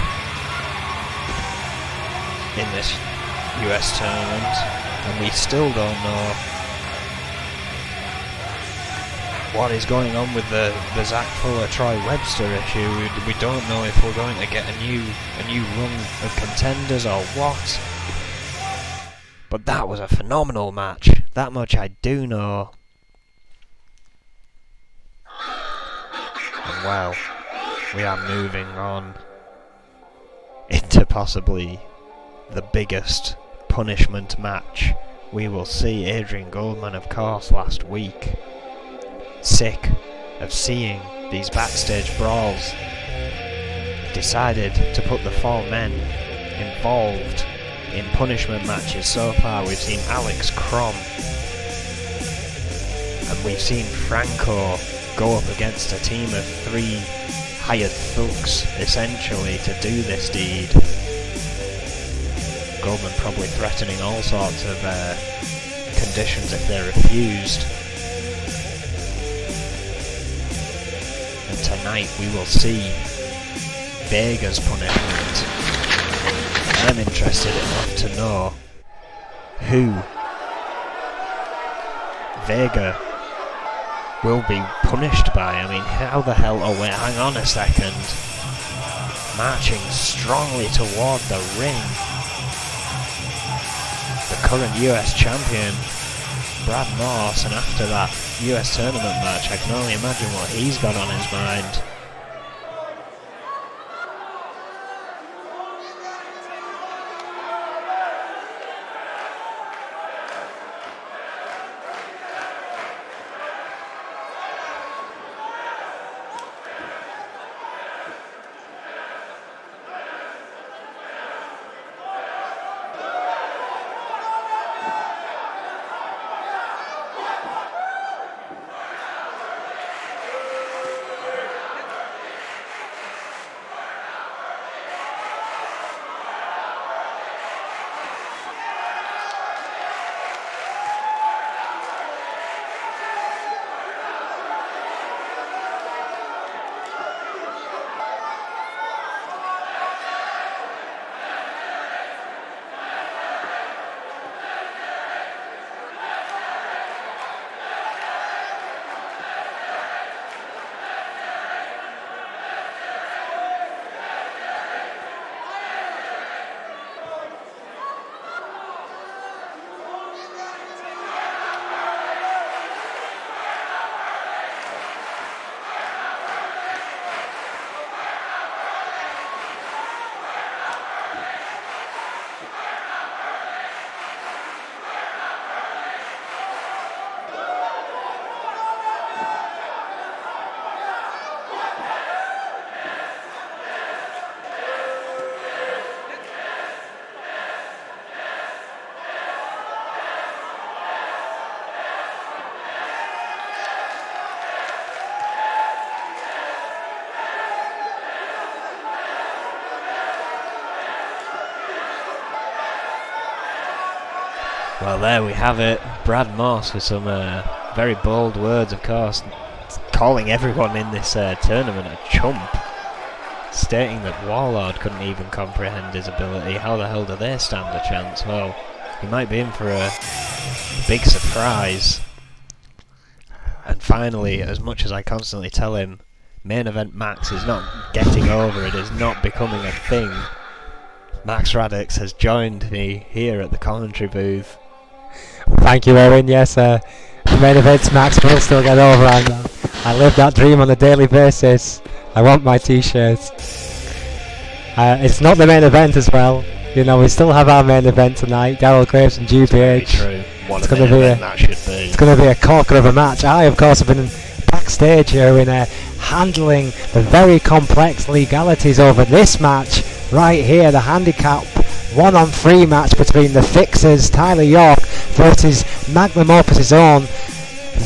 in this US tournament, and we still don't know what is going on with the Zach Fuller Troy Webster issue. We don't know if we're going to get a new run of contenders or what. But that was a phenomenal match. That much I do know. And well, we are moving on into possibly the biggest punishment match we will see. Adrian Goldman, of course, last week. Sick of seeing these backstage brawls, decided to put the 4 men involved in punishment matches. So far we've seen Alex Crom and we've seen Franco go up against a team of 3 hired thugs essentially to do this deed. Goldman probably threatening all sorts of conditions if they're refused. And tonight we will see Vega's punishment. I'm interested enough to know who Vega will be punished by. I mean, how the hell... Oh wait, hang on a second. Marching strongly toward the ring, the current US champion, Brad Morse, and after that US tournament match, I can only imagine what he's got on his mind. Well, there we have it. Brad Moss with some very bold words, of course, calling everyone in this tournament a chump, stating that Warlord couldn't even comprehend his ability. How the hell do they stand a chance? Well, he might be in for a big surprise. And finally, as much as I constantly tell him, main event Max is not getting over, it is not becoming a thing, Max Radix has joined me here at the commentary booth. Thank you, Owen. Yes, the main events Max will still get over, and I live that dream on a daily basis. I want my t-shirts. It's not the main event as well. You know, we still have our main event tonight, Daryl Graves and GBH. True. What a main event that should be. It's going to be a corker of a match. I, of course, have been backstage here in handling the very complex legalities over this match right here, the handicap 1-on-3 match between the Fixers, Tyler York, versus Magnum Opus's own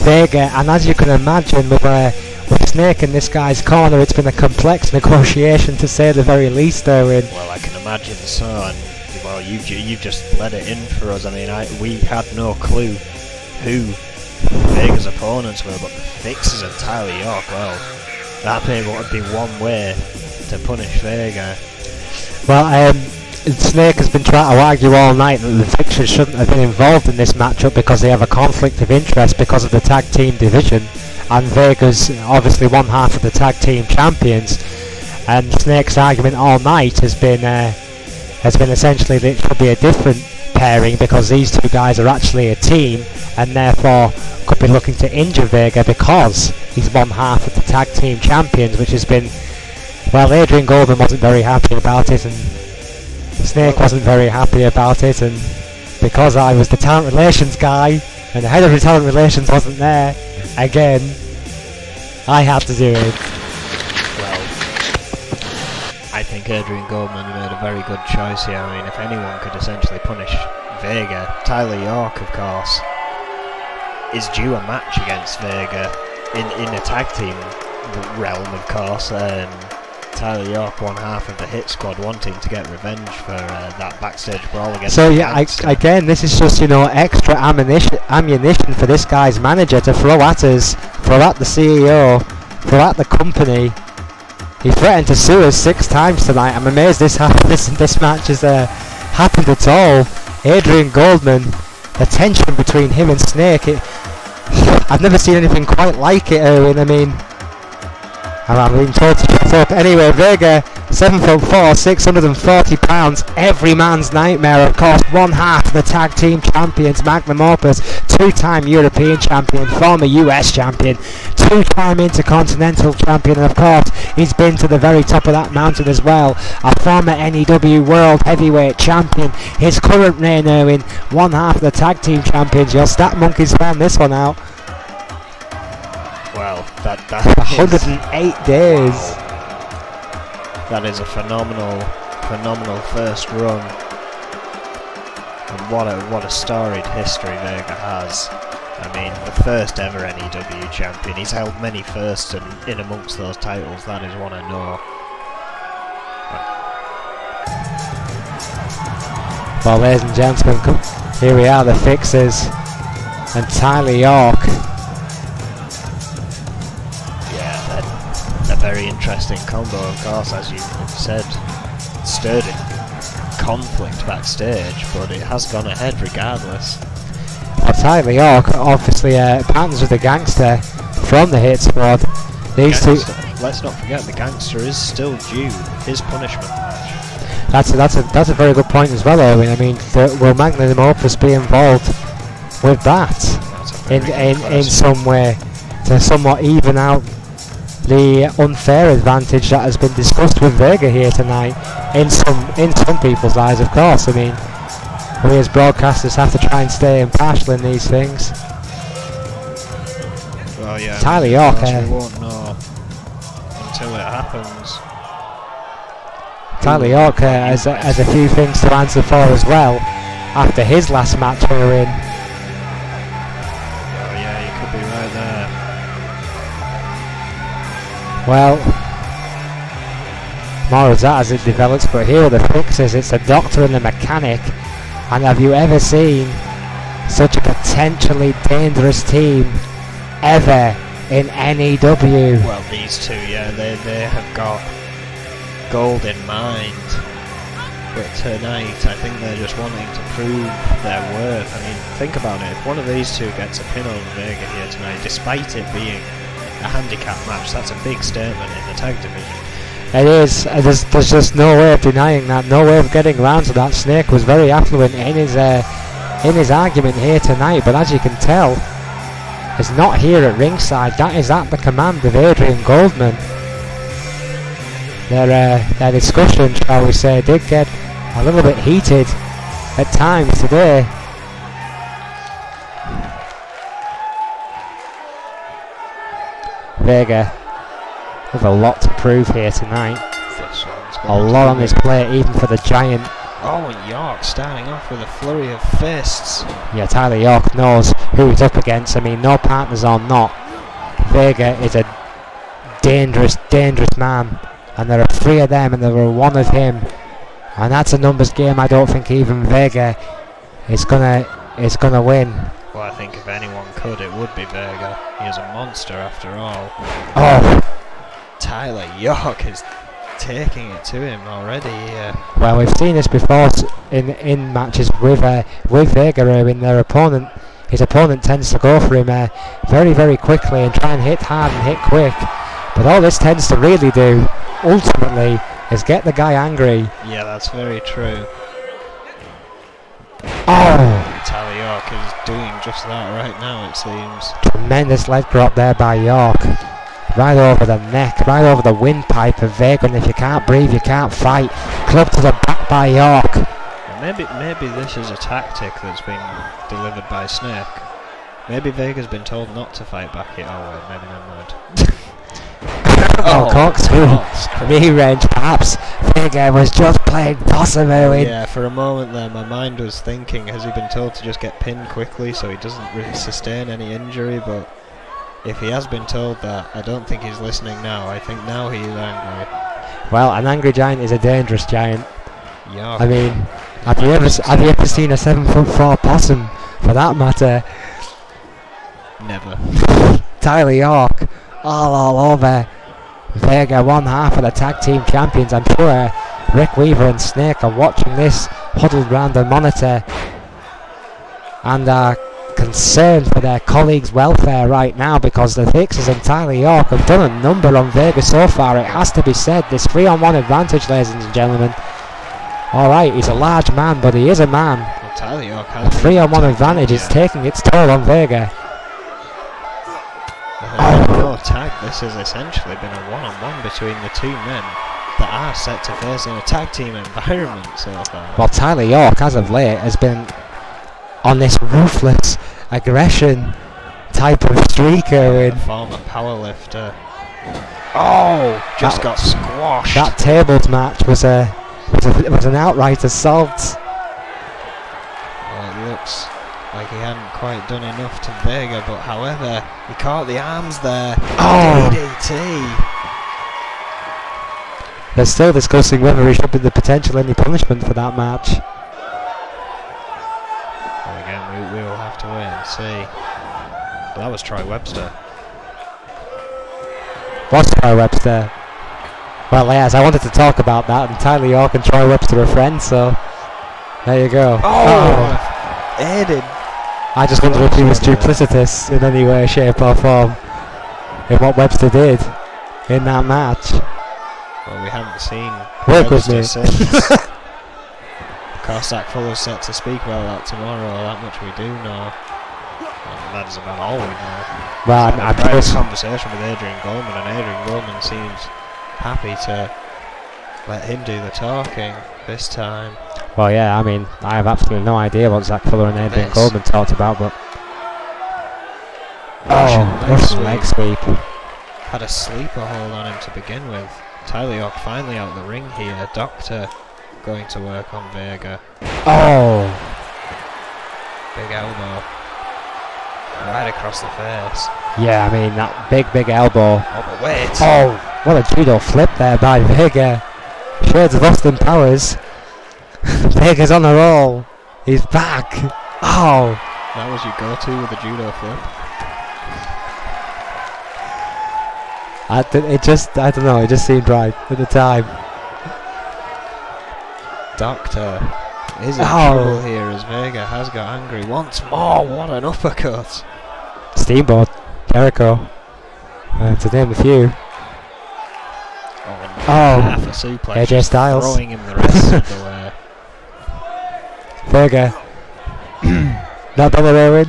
Vega. And as you can imagine, with Snake in this guy's corner, it's been a complex negotiation to say the very least, Erwin. Well, I can imagine so, and well, you've just let it in for us. I mean, we had no clue who Vega's opponents were, but the Fixers and Tyler York, well, that would be one way to punish Vega. Well, Snake has been trying to argue all night that the Fixers shouldn't have been involved in this matchup because they have a conflict of interest because of the tag team division, and Vega's obviously one half of the tag team champions. And Snake's argument all night has been essentially that it should be a different pairing because these two guys are actually a team, and therefore could be looking to injure Vega because he's one half of the tag team champions, which has been, well, Adrian Goldman wasn't very happy about it, and Snake wasn't very happy about it, and because I was the talent relations guy and the head of the talent relations wasn't there again, I had to do it. Well, I think Adrian Goldman made a very good choice here. I mean, if anyone could essentially punish Vega, Tyler York, of course, is due a match against Vega in a tag team realm, of course. Tyler York, one half of the Hit Squad, wanting to get revenge for that backstage brawl against. So yeah, again, this is just, you know, extra ammunition for this guy's manager to throw at us, throw at the CEO, throw at the company. He threatened to sue us 6 times tonight. I'm amazed this match has happened at all. Adrian Goldman, the tension between him and Snake, I've never seen anything quite like it, Erwin. I mean, I'm being told to shut up. Anyway, Vega, 7'4", 640 pounds, every man's nightmare, of course, one half of the tag team champions, Magnum Opus, 2-time European champion, former US champion, 2-time Intercontinental champion, and of course, he's been to the very top of that mountain as well, a former N.E.W. World Heavyweight champion, his current reign, Erwin, one half of the tag team champions. Your stat monkeys found this one out. Well, that 108 days. Wow. That is a phenomenal first run, and what a storied history Vega has. I mean, the first ever N.E.W. champion. He's held many firsts, and in amongst those titles, that is one I know. Well, ladies and gentlemen, here we are, the Fixers and Tyler York. A very interesting combo, of course, as you said. Stirred conflict backstage, but it has gone ahead regardless. Well, Tyler York, obviously partners with the Gangster from the Hit Squad. These two. Let's not forget, the Gangster is still due his punishment match. That's a very good point as well, Owen. I mean, will Magnum Opus be involved with that in some way to somewhat even out the unfair advantage that has been discussed with Vega here tonight, in some people's eyes, of course. I mean, we as broadcasters have to try and stay impartial in these things. Well, yeah, Tyler York, we won't know until it happens. Tyler York has a few things to answer for as well after his last match we're in. Oh yeah, you could be right there. Well, more of that as it develops, but here are the Fixers. It's the Doctor and the Mechanic, and have you ever seen such a potentially dangerous team ever in N.E.W. Well, these two, yeah, they have got gold in mind. But tonight, I think they're just wanting to prove their worth. I mean, think about it. If one of these two gets a pin over Vega here tonight, despite it being a handicap match, that's a big statement in the tag division. It is. There's just no way of denying that. No way of getting around to that. Snake was very affluent in his argument here tonight, but as you can tell, is not here at ringside. That is at the command of Adrian Goldman. Their discussion, shall we say, did get a little bit heated at times today. Vega with a lot to prove here tonight. A lot on his plate, even for the Giant. Oh, and York starting off with a flurry of fists. Yeah, Tyler York knows who he's up against. I mean, no partners or not, Vega is a dangerous, dangerous man. And there are 3 of them and there are 1 of him. And that's a numbers game. I don't think even Vega is gonna win. Well, I think if anyone could, it would be Vega. He is a monster after all. Oh! Tyler York is taking it to him already here. Well, we've seen this before in matches with Vega, in their opponent. His opponent tends to go for him very, very quickly and try and hit hard and hit quick. But all this tends to really do, ultimately, is get the guy angry. Yeah, that's very true. Oh! Tyler York is doing just that right now, it seems. Tremendous leg drop there by York. Right over the neck, right over the windpipe of Vega, and if you can't breathe, you can't fight. Club to the back by York. Maybe this is a tactic that's been delivered by Snake. Maybe Vega's been told not to fight back here. Oh wait, maybe never mind. Oh, corkscrew. Knee range, perhaps. Vega was just playing possum. Yeah, for a moment there, my mind was thinking, has he been told to just get pinned quickly so he doesn't really sustain any injury? But if he has been told that, I don't think he's listening now. I think now he is angry. Well, an angry giant is a dangerous giant. Yeah. I mean, have you ever seen a 7'4" possum, for that matter? Never. Tyler York, all over Vega, one half of the tag team champions. I'm sure Rick Weaver and Snake are watching this, huddled round the monitor, and are concerned for their colleagues' welfare right now, because the Fixers and Tyler York have done a number on Vega so far. It has to be said, this 3-on-1 advantage, ladies and gentlemen. Alright, he's a large man, but he is a man. Well, Tyler York has the 3-on-1 advantage is taking its toll on Vega. No tag. This has essentially been a one-on-one between the 2 men that are set to face in a tag team environment so far. Well, Tyler York, as of late, has been on this ruthless aggression type of streaker. Former powerlifter. Oh, just got squashed. That tables match was an outright assault. Well, it looks like he hadn't quite done enough to Vega, but however, he caught the arms there. Oh! DDT. They're still discussing whether he should be the potential any punishment for that match. Well, again, we will have to wait and see. But that was Troy Webster. What's Troy Webster? Well, yes, I wanted to talk about that, and Tyler York and Troy Webster are friends, so there you go. Oh! Aided. I just wondered if he was duplicitous in any way, shape or form in what Webster did in that match. Well, we haven't seen Work with me. since. Cossack Fuller's set to speak about that tomorrow, that much we do know. And that is about all we know. Well, I'm having a conversation with Adrian Goldman, and Adrian Goldman seems happy to let him do the talking this time. Well, yeah, I mean, I have absolutely no idea what Zach Fuller and Adrian Goldman talked about, but... Russian leg sweep. Had a sleeper hold on him to begin with. Tyler York finally out the ring here. Doctor going to work on Vega. Oh! Big elbow. Right across the face. Yeah, I mean, that big elbow. Oh, but wait! Oh! What a judo flip there by Vega. Shades of Austin Powers. Vega's on a roll. He's back. Oh! That was your go-to with the judo flip. I don't know, it just seemed right at the time. Doctor is in trouble here as Vega has got angry once more. What an uppercut. Steamboat, Jericho, to name a few. Half a suplex. AJ Styles. Throwing him the rest of the way. Vega. Not on the way win.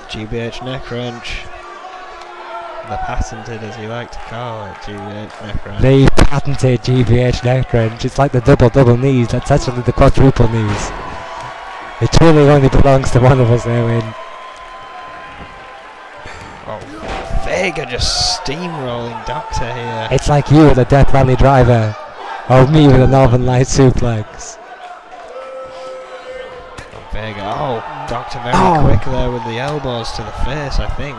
GBH neck wrench. The patented, as you like to call it, GBH neck wrench. The patented GBH neck wrench. It's like the double knees. That's actually the quadruple knees. It truly only belongs to one of us there, win. Oh, Vega just steamrolling Doctor here. It's like you with a Death Valley driver, or me with a Northern Light suplex. Vega, Doctor very quick there with the elbows to the face, I think.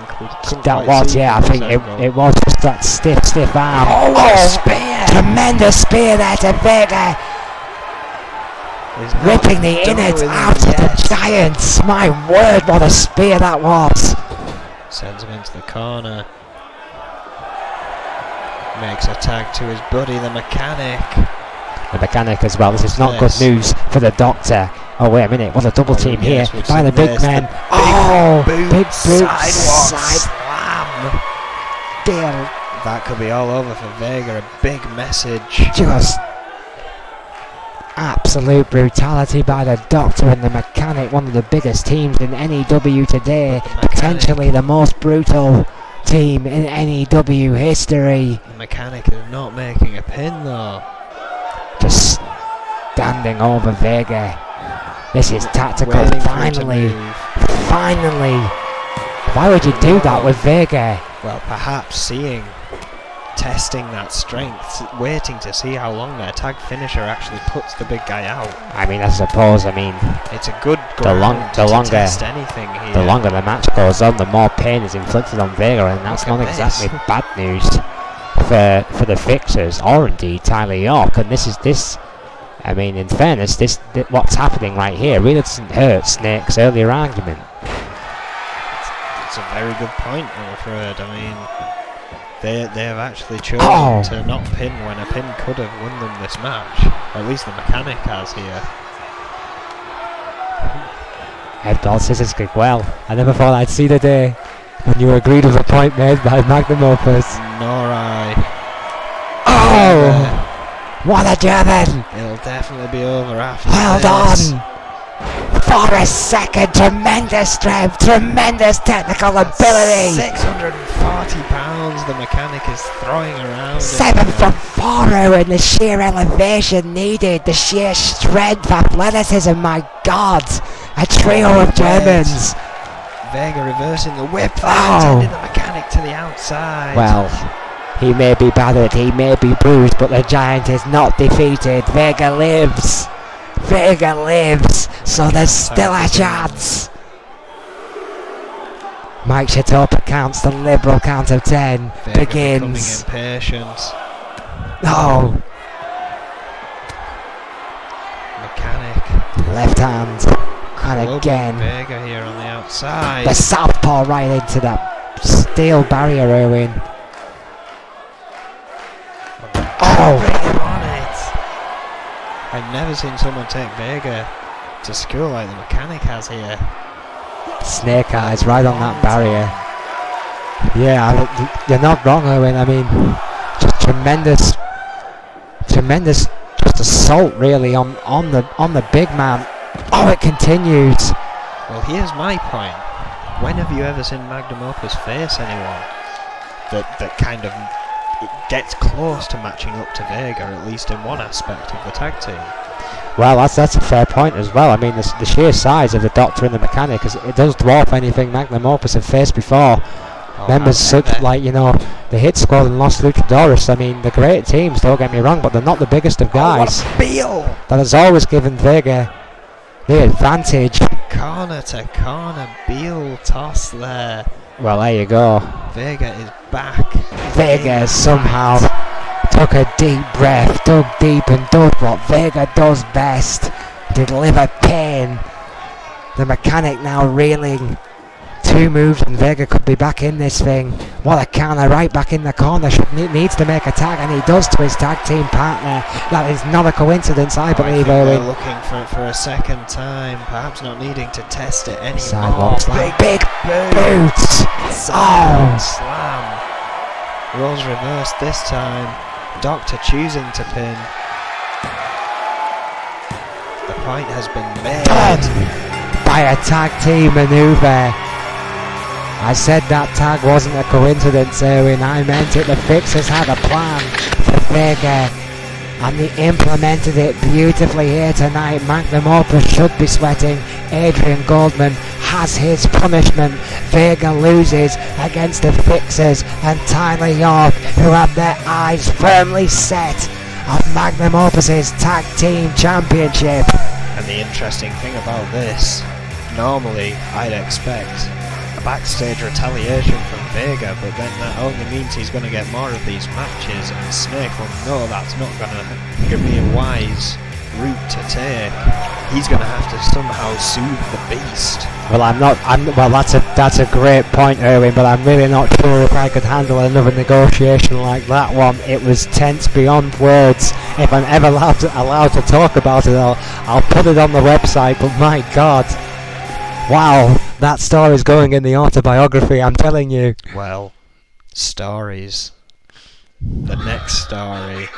That was, yeah, I think it was just that stiff arm. Oh, spear! Tremendous spear there to Vega. Ripping the innards out of the Giants. My word, what a spear that was. Sends him into the corner. Makes a tag to his buddy, the Mechanic. The Mechanic as well. This is not good news for the Doctor. Oh, wait a minute. What a double team here by the big men. Big boot side slam. Dear. That could be all over for Vega. A big message. Just absolute brutality by the Doctor and the Mechanic. One of the biggest teams in N.E.W. today. Potentially the most brutal team in N.E.W. history. The Mechanic is not making a pin though. Just standing over Vega. This is tactical. Finally. Why would you do that with Vega? Well, perhaps testing that strength, waiting to see how long their tag finisher actually puts the big guy out. I mean, I suppose, it's a good ground to test anything here. The longer the match goes on, the more pain is inflicted on Vega, and that's not exactly bad news for the Fixers, or indeed Tyler York. And I mean, in fairness, what's happening right here really doesn't hurt Snake's earlier argument. It's a very good point, I'm afraid. I mean, they have actually chosen to not pin when a pin could have won them this match. Or at least the Mechanic has here. Headball scissors kick. Well, I never thought I'd see the day when you agreed with a point made by Magnum Opus. Nor I. What a German! It'll definitely be over after Hold on! For a second, tremendous strength, tremendous technical ability! 640 pounds the Mechanic is throwing around. 7 from 4 and the sheer elevation needed, the sheer strength, athleticism, my god! A trio of Germans! Vega reversing the whip, sending the Mechanic to the outside. Well, he may be battered, he may be bruised, but the Giant is not defeated. Vega lives! Vega lives! So there's still a chance! Mike Shatopa counts the liberal count of 10. Vega begins. Impatient. Mechanic. Left hand. And again. Vega here on the outside. The southpaw right into that steel barrier, Erwin. Bring him on it. I've never seen someone take Vega to school like the Mechanic has here. Snake eyes right on that barrier. Yeah, you're not wrong, Owen. I mean, just tremendous just assault really on the big man. Oh, it continues. Well, here's my point. When have you ever seen Magnum Opus face anyone that kind of gets close to matching up to Vega, at least in one aspect of the tag team? Well, that's a fair point as well. I mean, the sheer size of the Doctor and the Mechanic, it does dwarf anything Magnum Opus have faced before. Members such like, the Hit Squad and Los Luchadores. I mean, they're great teams, don't get me wrong, but they're not the biggest of guys. Beal! That has always given Vega the advantage. Corner to corner, Beal toss there. Well, there you go. Vega is back. Vega somehow took a deep breath, dug deep and did what Vega does best. Deliver pain. The mechanic now reeling. 2 moves and Vega could be back in this thing. What a counter right back in the corner. Needs to make a tag, and he does to his tag team partner. That is not a coincidence, I believe, Owen. Looking for it for a second time, perhaps not needing to test it anymore. Sidewalk slam. Big boots. Sidewalk slam. Roles reversed this time. Doctor choosing to pin. The point has been made by a tag team maneuver. I said that tag wasn't a coincidence, Erwin. I meant it. The Fixers had a plan for Vega, and they implemented it beautifully here tonight. Magnum Opus should be sweating. Adrian Goldman has his punishment. Vega loses against the Fixers and Tyler York, who have their eyes firmly set on Magnum Opus's tag team championship. And the interesting thing about this, normally I'd expect backstage retaliation from Vega, but then that only means he's going to get more of these matches, and Snake will know that's not going to be a wise route to take. He's going to have to somehow soothe the beast. Well, that's a great point, Erwin, but I'm really not sure if I could handle another negotiation like that one. It was tense beyond words. If I'm ever allowed to talk about it, I'll put it on the website, but my God. Wow, that story's going in the autobiography, I'm telling you. Well, stories. The next story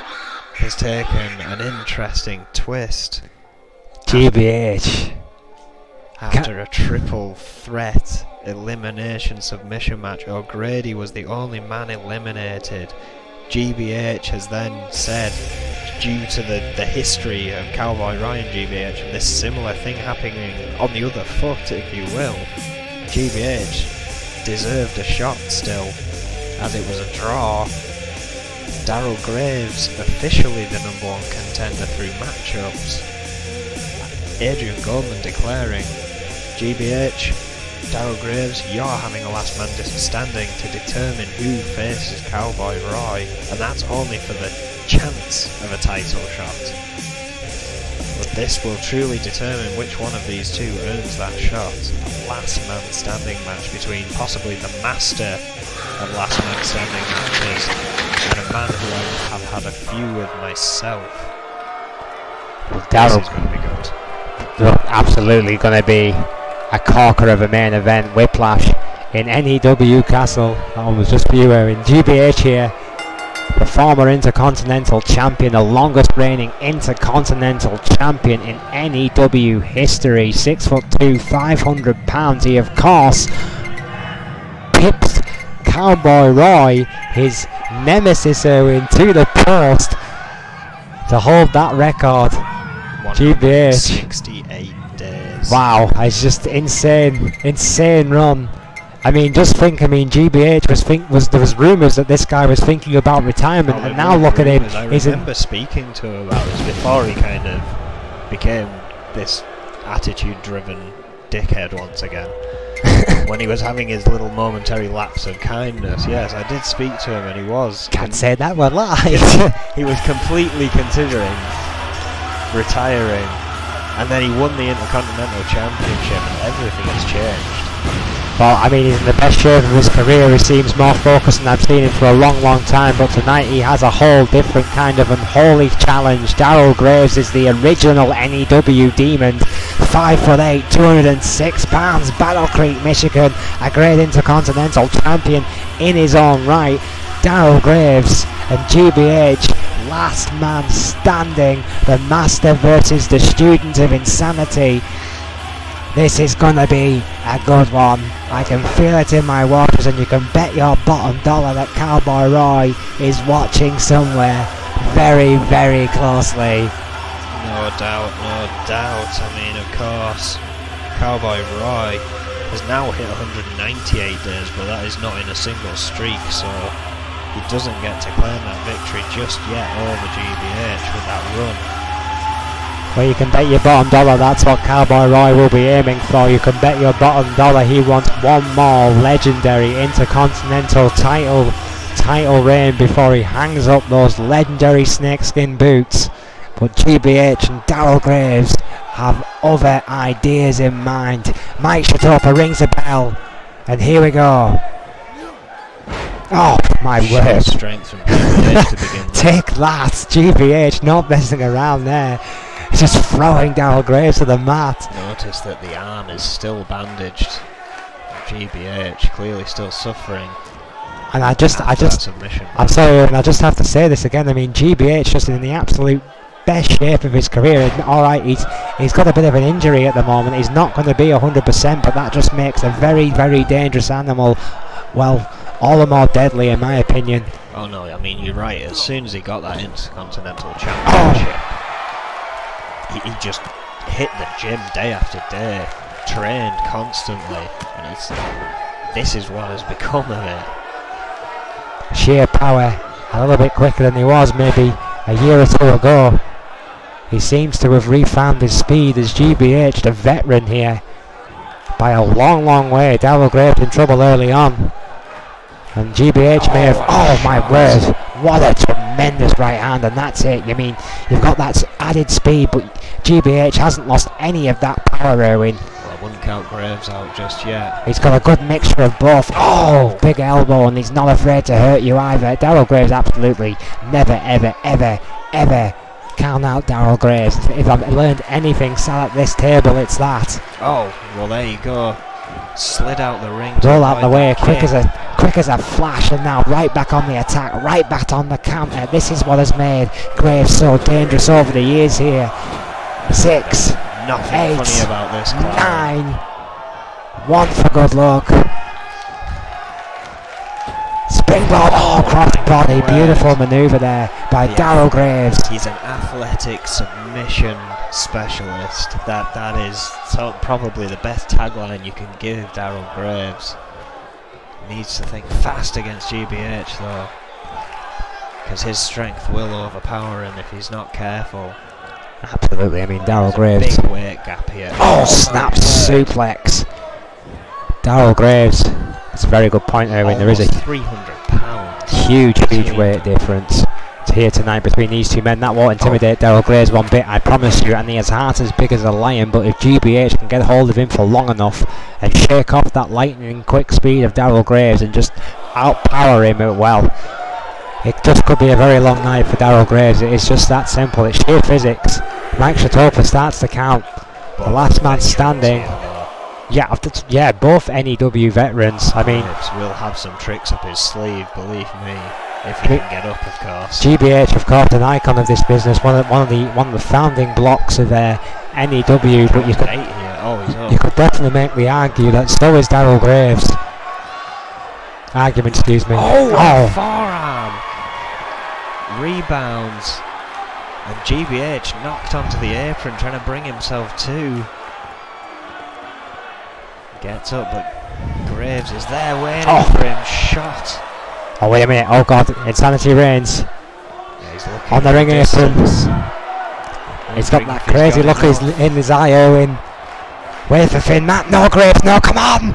has taken an interesting twist. GBH. After a triple threat elimination submission match, O'Grady was the only man eliminated. GBH has then said, due to the history of Cowboy Ryan GBH and this similar thing happening on the other foot, if you will, GBH deserved a shot still, as it was a draw. Darryl Graves officially the #1 contender through matchups. Adrian Goldman declaring, GBH, Darryl Graves, you're having a last man standing to determine who faces Cowboy Roy, and that's only for the chance of a title shot. But this will truly determine which one of these two earns that shot. A last man standing match between possibly the master of last man standing matches and a man who I have had a few with myself. Darryl is going to be good. Absolutely going to be a corker of a main event. Whiplash in N.E.W. Castle. That one was just for you, Aaron. GBH here, the former Intercontinental Champion, the longest reigning Intercontinental Champion in N.E.W. history. 6'2", 500 pounds. He, of course, pipped Cowboy Roy, his nemesis, Erwin, to the post to hold that record. GBH. 68 days. Wow, it's just insane run. I mean, just think. I mean, GBH there was rumours that this guy was thinking about retirement, and now look at him. I remember speaking to him about this before he kind of became this attitude-driven dickhead once again. When he was having his little momentary lapse of kindness, yes, I did speak to him, and he was. Can't say that word live. He was completely considering retiring, and then he won the Intercontinental Championship, and everything has changed. Well, I mean, he's in the best shape of his career. He seems more focused than I've seen him for a long time, but tonight he has a whole different kind of unholy challenge. Darryl Graves is the original N.E.W. Demon, 5'8", 206 pounds, Battle Creek, Michigan, a great Intercontinental Champion in his own right. Darryl Graves and GBH, last man standing, the master versus the student of insanity. This is gonna be a good one. I can feel it in my waters, and you can bet your bottom dollar that Cowboy Roy is watching somewhere very, very closely. No doubt, no doubt. I mean, of course, Cowboy Roy has now hit 198 days, but that is not in a single streak, so he doesn't get to claim that victory just yet over GBH with that run. Well, you can bet your bottom dollar that's what Cowboy Roy will be aiming for. You can bet your bottom dollar he wants one more legendary Intercontinental title reign before he hangs up those legendary snakeskin boots But GBH and Daryl Graves have other ideas in mind. Mike Shatopa rings a bell, and here we go. Oh my word! Strength from GBH to begin with. Take that, GBH, not messing around there. He's just throwing Daryl Graves to the mat. Notice that the arm is still bandaged. GBH clearly still suffering. And I'm sorry, and I just have to say this again. I mean, GBH just in the absolute best shape of his career. And all right, he's got a bit of an injury at the moment. He's not going to be 100%, but that just makes a very, very dangerous animal. Well, all the more deadly, in my opinion. Oh no, I mean, you're right. As soon as he got that Intercontinental Championship, he just hit the gym day after day, trained constantly, and this is what has become of it. Sheer power, a little bit quicker than he was maybe a year or two ago. He seems to have refound his speed as GBH, the veteran here, by a long, long way. Daryl Graves in trouble early on, and GBH may have. Oh my word! What a tremendous right hand, and that's it. You mean you've got that added speed, but GBH hasn't lost any of that power, Erwin. Well, I wouldn't count Graves out just yet. He's got a good mixture of both. Oh, big elbow, and he's not afraid to hurt you either. Daryl Graves absolutely never, ever, ever, ever count out Daryl Graves. If I've learned anything sat at this table, it's that. Oh, well there you go. Slid out the ring. Roll out the way, quick as a flash, and now right back on the attack, right back on the counter. This is what has made Graves so dangerous over the years here. 6, Nothing 8, funny about this clown. 9. 1 for good luck. Springboard, oh, cross body, beautiful manoeuvre there by Daryl Graves. He's an athletic submission specialist. That is probably the best tagline you can give Daryl Graves. Needs to think fast against GBH though, because his strength will overpower him if he's not careful. Absolutely, I mean Daryl Graves. Big weight gap here. Oh, snap suplex. Daryl Graves. That's a very good point there. When there is a 300 pounds. Huge weight difference here tonight between these two men. That won't intimidate Daryl Graves one bit, I promise you, and he has heart as big as a lion. But if GBH can get hold of him for long enough and shake off that lightning quick speed of Daryl Graves and just outpower him, well, it just could be a very long night for Daryl Graves. It's just that simple. It's sheer physics. Mike Shatopa starts to count. The last man standing. Yeah, both N.E.W. veterans. I mean, will have some tricks up his sleeve, believe me, if he can get up, of course. GBH, of course, an icon of this business, one of the founding blocks of N.E.W. But you could definitely make the argument that so is Daryl Graves. Excuse me. Oh, forearm rebounds, and GBH knocked onto the apron, trying to bring himself to. Gets up, but Graves is there waiting for him. Shot. Oh, wait a minute. Oh, God. Insanity reigns. Yeah, he's looking on the ring apron. He's got that crazy look in his eye, Owen. Wait for Finn. Matt. No, Graves. No, come on.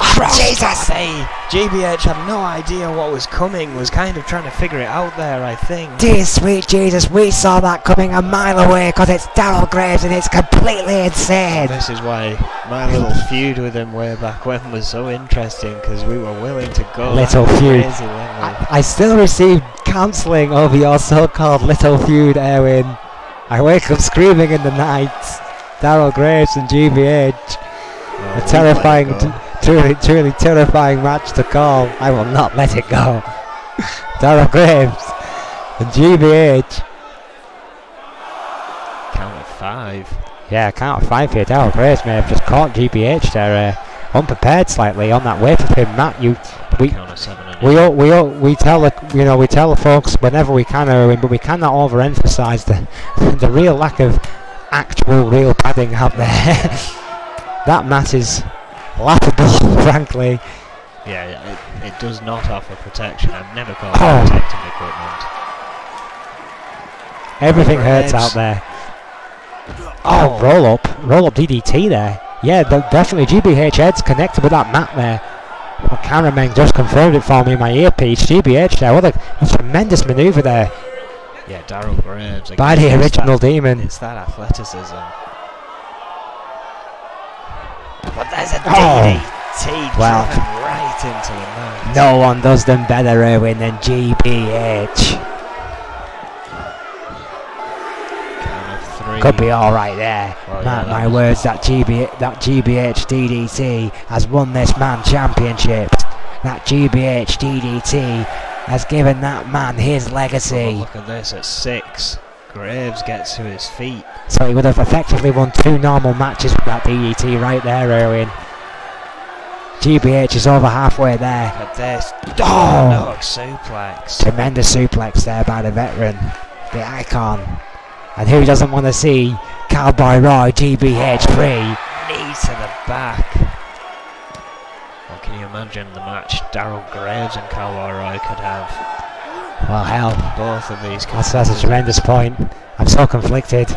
Oh, Jesus. Hey, GBH had no idea what was coming. Was kind of trying to figure it out there, I think. Dear sweet Jesus, we saw that coming a mile away because it's Daryl Graves and it's completely insane. This is why my little feud with him way back when was so interesting, because we were willing to go little feud. Crazy, I still received counselling over your so-called little feud, Erwin. I wake up screaming in the night. Daryl Graves and GBH. A terrifying, truly terrifying match to call. I will not let it go. Daryl Graves and GBH. Count of 5. Yeah, count of 5 here. Daryl Graves may have just caught GBH there, unprepared slightly on that way for him. Matt, we tell the folks whenever we can, Erwin, but we cannot overemphasise the real lack of actual real padding out there. That mat is laughable, frankly. Yeah, it does not offer protection. I've never called it protective equipment. Everything hurts out there. Oh, roll up DDT there. Yeah, definitely GBH head's connected with that mat there. The cameraman just confirmed it for me in my earpiece. GBH there, what a tremendous manoeuvre there. Yeah, Daryl Graves. By the original Demon. It's that athleticism. But there's a DDT driven right into the mat. No one does them better, Erwin, than GBH. Count of 3. Could be all right there. Well, Mark my words, that GBH DDT has won this man championships. That GBH DDT has given that man his legacy. Oh, look at this at 6. Graves gets to his feet. So he would have effectively won 2 normal matches with that DDT right there, Erwin. GBH is over halfway there. Look at this. Oh! Suplex. Tremendous suplex there by the veteran, the icon. And who doesn't want to see Cowboy Roy GBH 3? Knee to the back. Well, can you imagine the match Daryl Graves and Cowboy Roy could have? Well, hell. Both of these. That's a tremendous point. I'm so conflicted.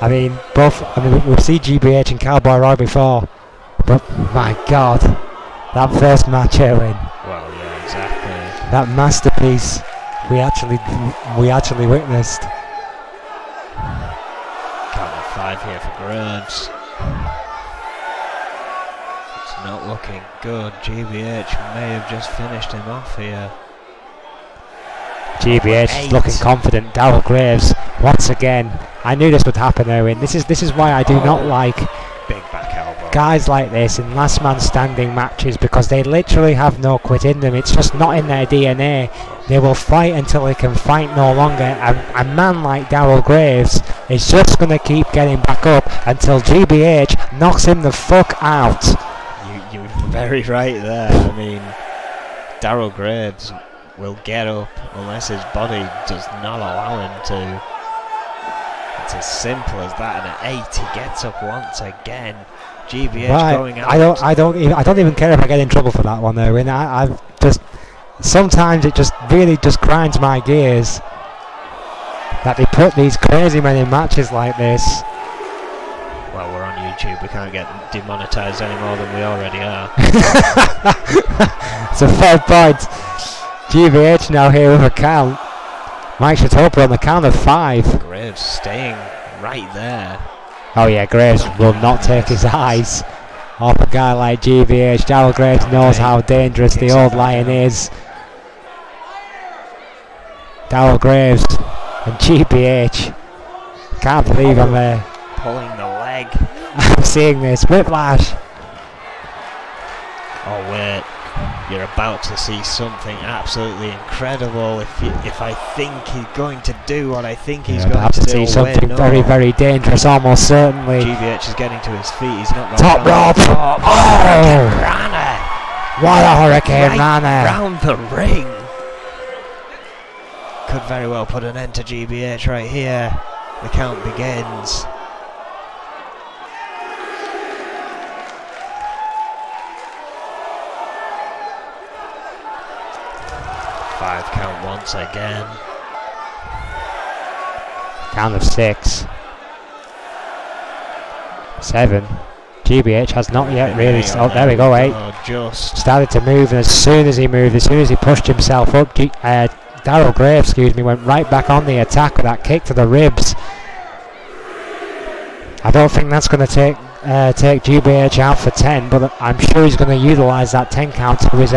I mean, we've seen GBH and Cowboy Roy before, but my God, that first match, Erwin. Well, yeah, exactly. That masterpiece we actually witnessed. Count of 5 here for Graves. It's not looking good. GBH may have just finished him off here. GBH is looking confident. Daryl Graves, once again. I knew this would happen, Owen. This is why I do not like big back elbow. Guys like this in last man standing matches, because they literally have no quit in them. It's just not in their DNA. They will fight until they can fight no longer. And a man like Daryl Graves is just going to keep getting back up until GBH knocks him the fuck out. You're very right there. I mean, Daryl Graves will get up unless his body does not allow him to. It's as simple as that. And at 8 he gets up once again. GBH going out. I don't even care if I get in trouble for that one, though. And I've just sometimes it just really just grinds my gears that they put these crazy men in matches like this. Well, we're on YouTube. We can't get demonetized any more than we already are. It's a fair point. GBH now here with a count. Mike Shatopa on the count of 5. Graves staying right there. Oh yeah, Graves will not take his eyes off a guy like GBH. Daryl Graves knows how dangerous the old lion is. Daryl Graves and GBH. Can't believe I'm there. Pulling the leg. I'm seeing this. Whiplash. Oh wait. You're about to see something absolutely incredible. If I think he's going to do what I think he's going to do, see something very, very dangerous, almost certainly. GBH is getting to his feet. He's not top rope. Oh, Rana! What a Hurricane Rana! Round the ring. Could very well put an end to GBH right here. The count begins. Count once again. Count of 6. 7. GBH has not yet really. Oh, there we go. 8. Just started to move, and as soon as he pushed himself up, Daryl Graves, went right back on the attack with that kick to the ribs. I don't think that's going to take GBH out for 10, but I'm sure he's going to utilise that 10 count to his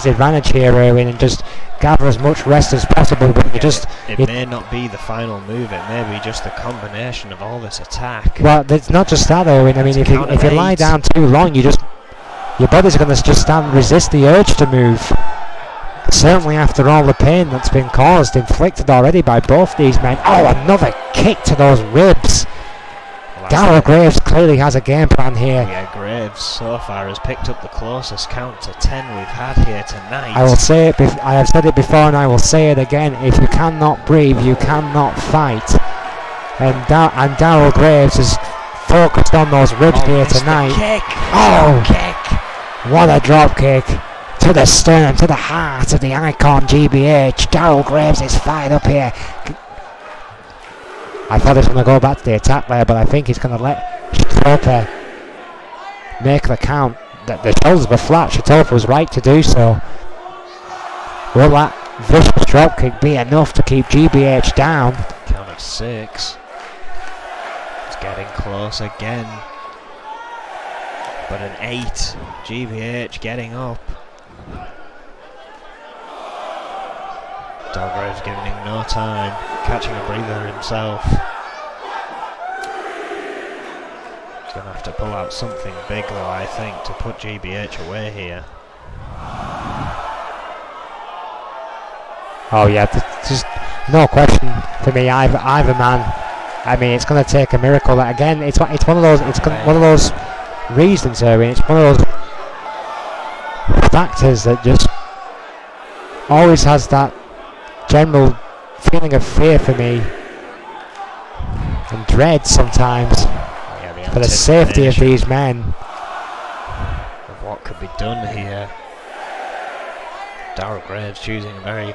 advantage here, Erwin, and just gather as much rest as possible. But it may not be the final move; it may be just the combination of all this attack. Well, it's not just that, Erwin. I mean, if you lie down too long, your body's going to just resist the urge to move. Certainly after all the pain that's been inflicted already by both these men. Oh, another kick to those ribs. Daryl Graves clearly has a game plan here. Yeah, Graves so far has picked up the closest count to 10 we've had here tonight. I will say it. I have said it before, and I will say it again. If you cannot breathe, you cannot fight. And Daryl Graves is focused on those ribs here tonight. Kick. Kick! What a drop kick to the sternum, to the heart of the icon GBH. Daryl Graves is fired up here. I thought he was going to go back to the attack there, but I think he's going to let Shatopa make the count. The shoulders were flat. Shatopa was right to do so. Will that vicious dropkick be enough to keep GBH down? Count of 6. It's getting close again. But an 8. GBH getting up. Dalgrave's giving him no time. Catching a breather himself. He's going to have to pull out something big though, I think, to put GBH away here. Oh yeah, just no question for me. Either man. I mean, it's going to take a miracle. Again, it's one of those. It's one of those reasons. I mean, it's one of those factors that just always has that general feeling of fear for me and dread sometimes for the safety of these men. Of what could be done here. Daryl Graves choosing a very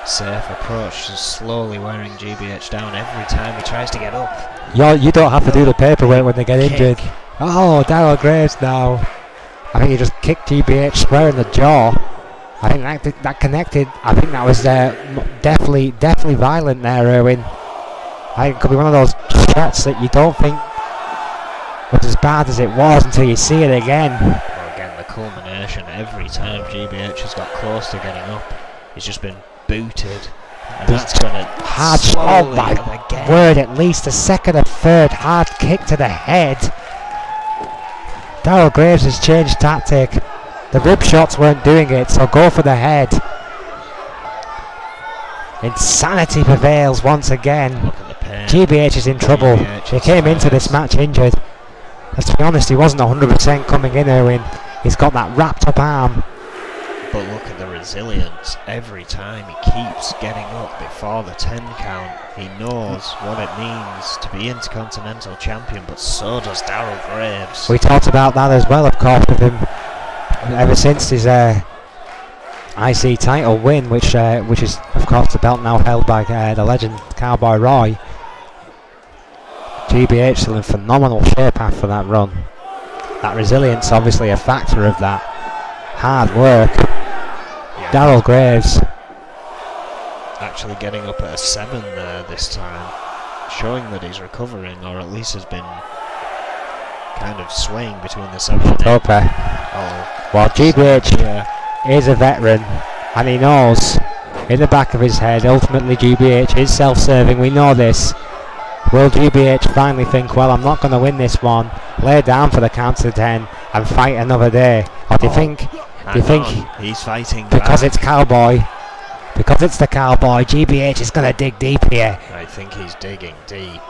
safe approach, just slowly wearing GBH down every time he tries to get up. You don't have to do the paperwork when they get injured. Oh, Daryl Graves now. I think he just kicked GBH square in the jaw. I think that connected. I think that was definitely violent there, Erwin. I think it could be one of those shots that you don't think was as bad as it was until you see it again. Well, again, the culmination, every time GBH has got close to getting up, he's just been booted. And that's going to hard. Oh my word! At least a second or third hard kick to the head. Daryl Graves has changed tactic. The rib shots weren't doing it, so go for the head. Insanity prevails once again. Look at the pain. GBH is in trouble. He came into this match injured. Let's be honest, he wasn't 100% coming in, Erwin. He's got that wrapped up arm. But look at the resilience. Every time he keeps getting up before the 10 count. He knows what it means to be Intercontinental Champion, but so does Daryl Graves. We talked about that as well, of course, with him ever since his IC title win, which is, of course, the belt now held by the legend Cowboy Roy. GBH still in phenomenal shape after that run. That resilience, obviously, a factor of that. Hard work. Yeah. Daryl Graves actually getting up at a 7 there this time, showing that he's recovering, or at least has been kind of swaying between the 7 and 8. Okay. Well, GBH is a veteran, and he knows in the back of his head, ultimately GBH is self-serving. We know this. Will GBH finally think, well, I'm not going to win this one, lay down for the count to 10 and fight another day? Or do you think he's fighting because back. It's Cowboy, because it's the Cowboy, GBH is going to dig deep here? I think he's digging deep,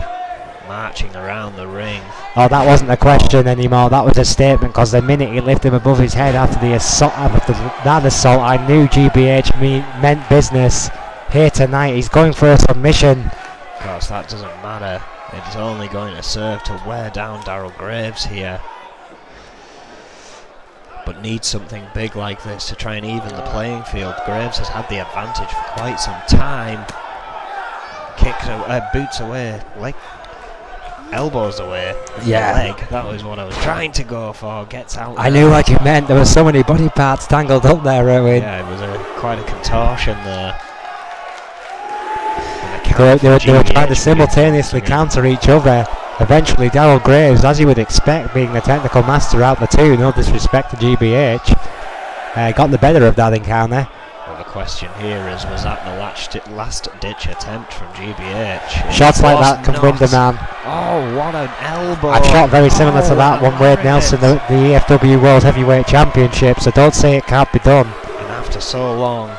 marching around the ring. Oh, that wasn't a question anymore, that was a statement, because the minute he lifted him above his head after the assault, I knew GBH meant business here tonight. He's going for a submission. Of course, that doesn't matter. It's only going to serve to wear down Daryl Graves here. But needs something big like this to try and even the playing field. Graves has had the advantage for quite some time. Boots away, elbows away, leg. That was what I was trying to go for. Gets out. I knew what you meant. There were so many body parts tangled up there, Erwin. Yeah, it was quite a contortion there. They were trying to simultaneously counter each other. Eventually, Daryl Graves, as you would expect, being the technical master out the two, no disrespect to GBH, got the better of that encounter. Well, the question here is, was that the last-ditch attempt from GBH? Shots like that can win the man. Oh, what an elbow! A shot very similar to that one, Wade Nelson, the EFW World Heavyweight Championship, so don't say it can't be done. And after so long,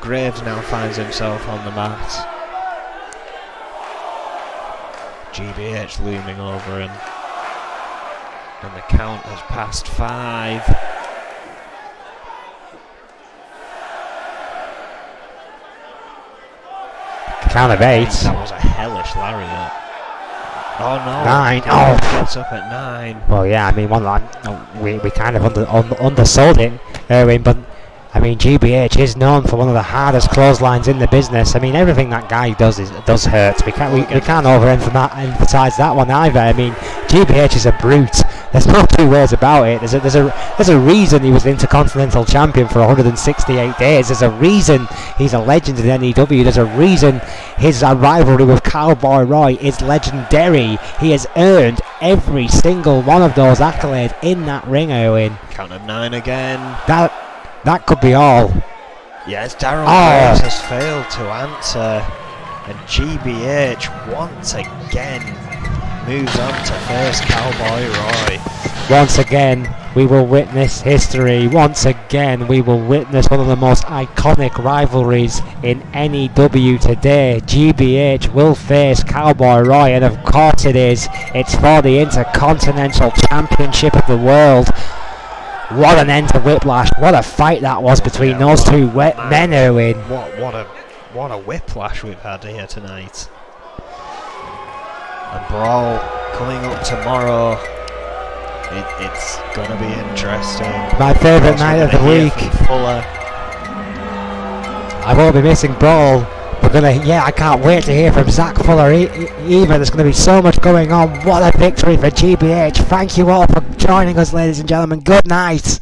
Graves now finds himself on the mat. GBH looming over him. And the count has passed 5. Count of 8. That was a hellish lariat. Oh no. 9. Oh, gets up at 9. Well, yeah, I mean, we kind of undersold it, Erwin, but I mean, GBH is known for one of the hardest clotheslines in the business. I mean, everything that guy does does hurt. We can't overemphasize that one either. I mean, GBH is a brute. There's no two ways about it. There's a reason he was Intercontinental Champion for 168 days. There's a reason he's a legend in N.E.W. There's a reason his rivalry with Cowboy Roy is legendary. He has earned every single one of those accolades in that ring, Owen. Count of 9 again. That could be all. Yes, Darryl Graves has failed to answer, and GBH once again moves on to face Cowboy Roy. Once again, we will witness history. Once again, we will witness one of the most iconic rivalries in N.E.W. today. GBH will face Cowboy Roy, and of course it's for the Intercontinental Championship of the World. What an end to Whiplash. What a fight that was between those two men, Erwin. What a whiplash we've had here tonight. A brawl coming up tomorrow. It's going to be interesting. My favourite night of the week. I won't be missing Brawl. I can't wait to hear from Zach Fuller either. There's going to be so much going on. What a victory for GBH. Thank you all for joining us, ladies and gentlemen. Good night.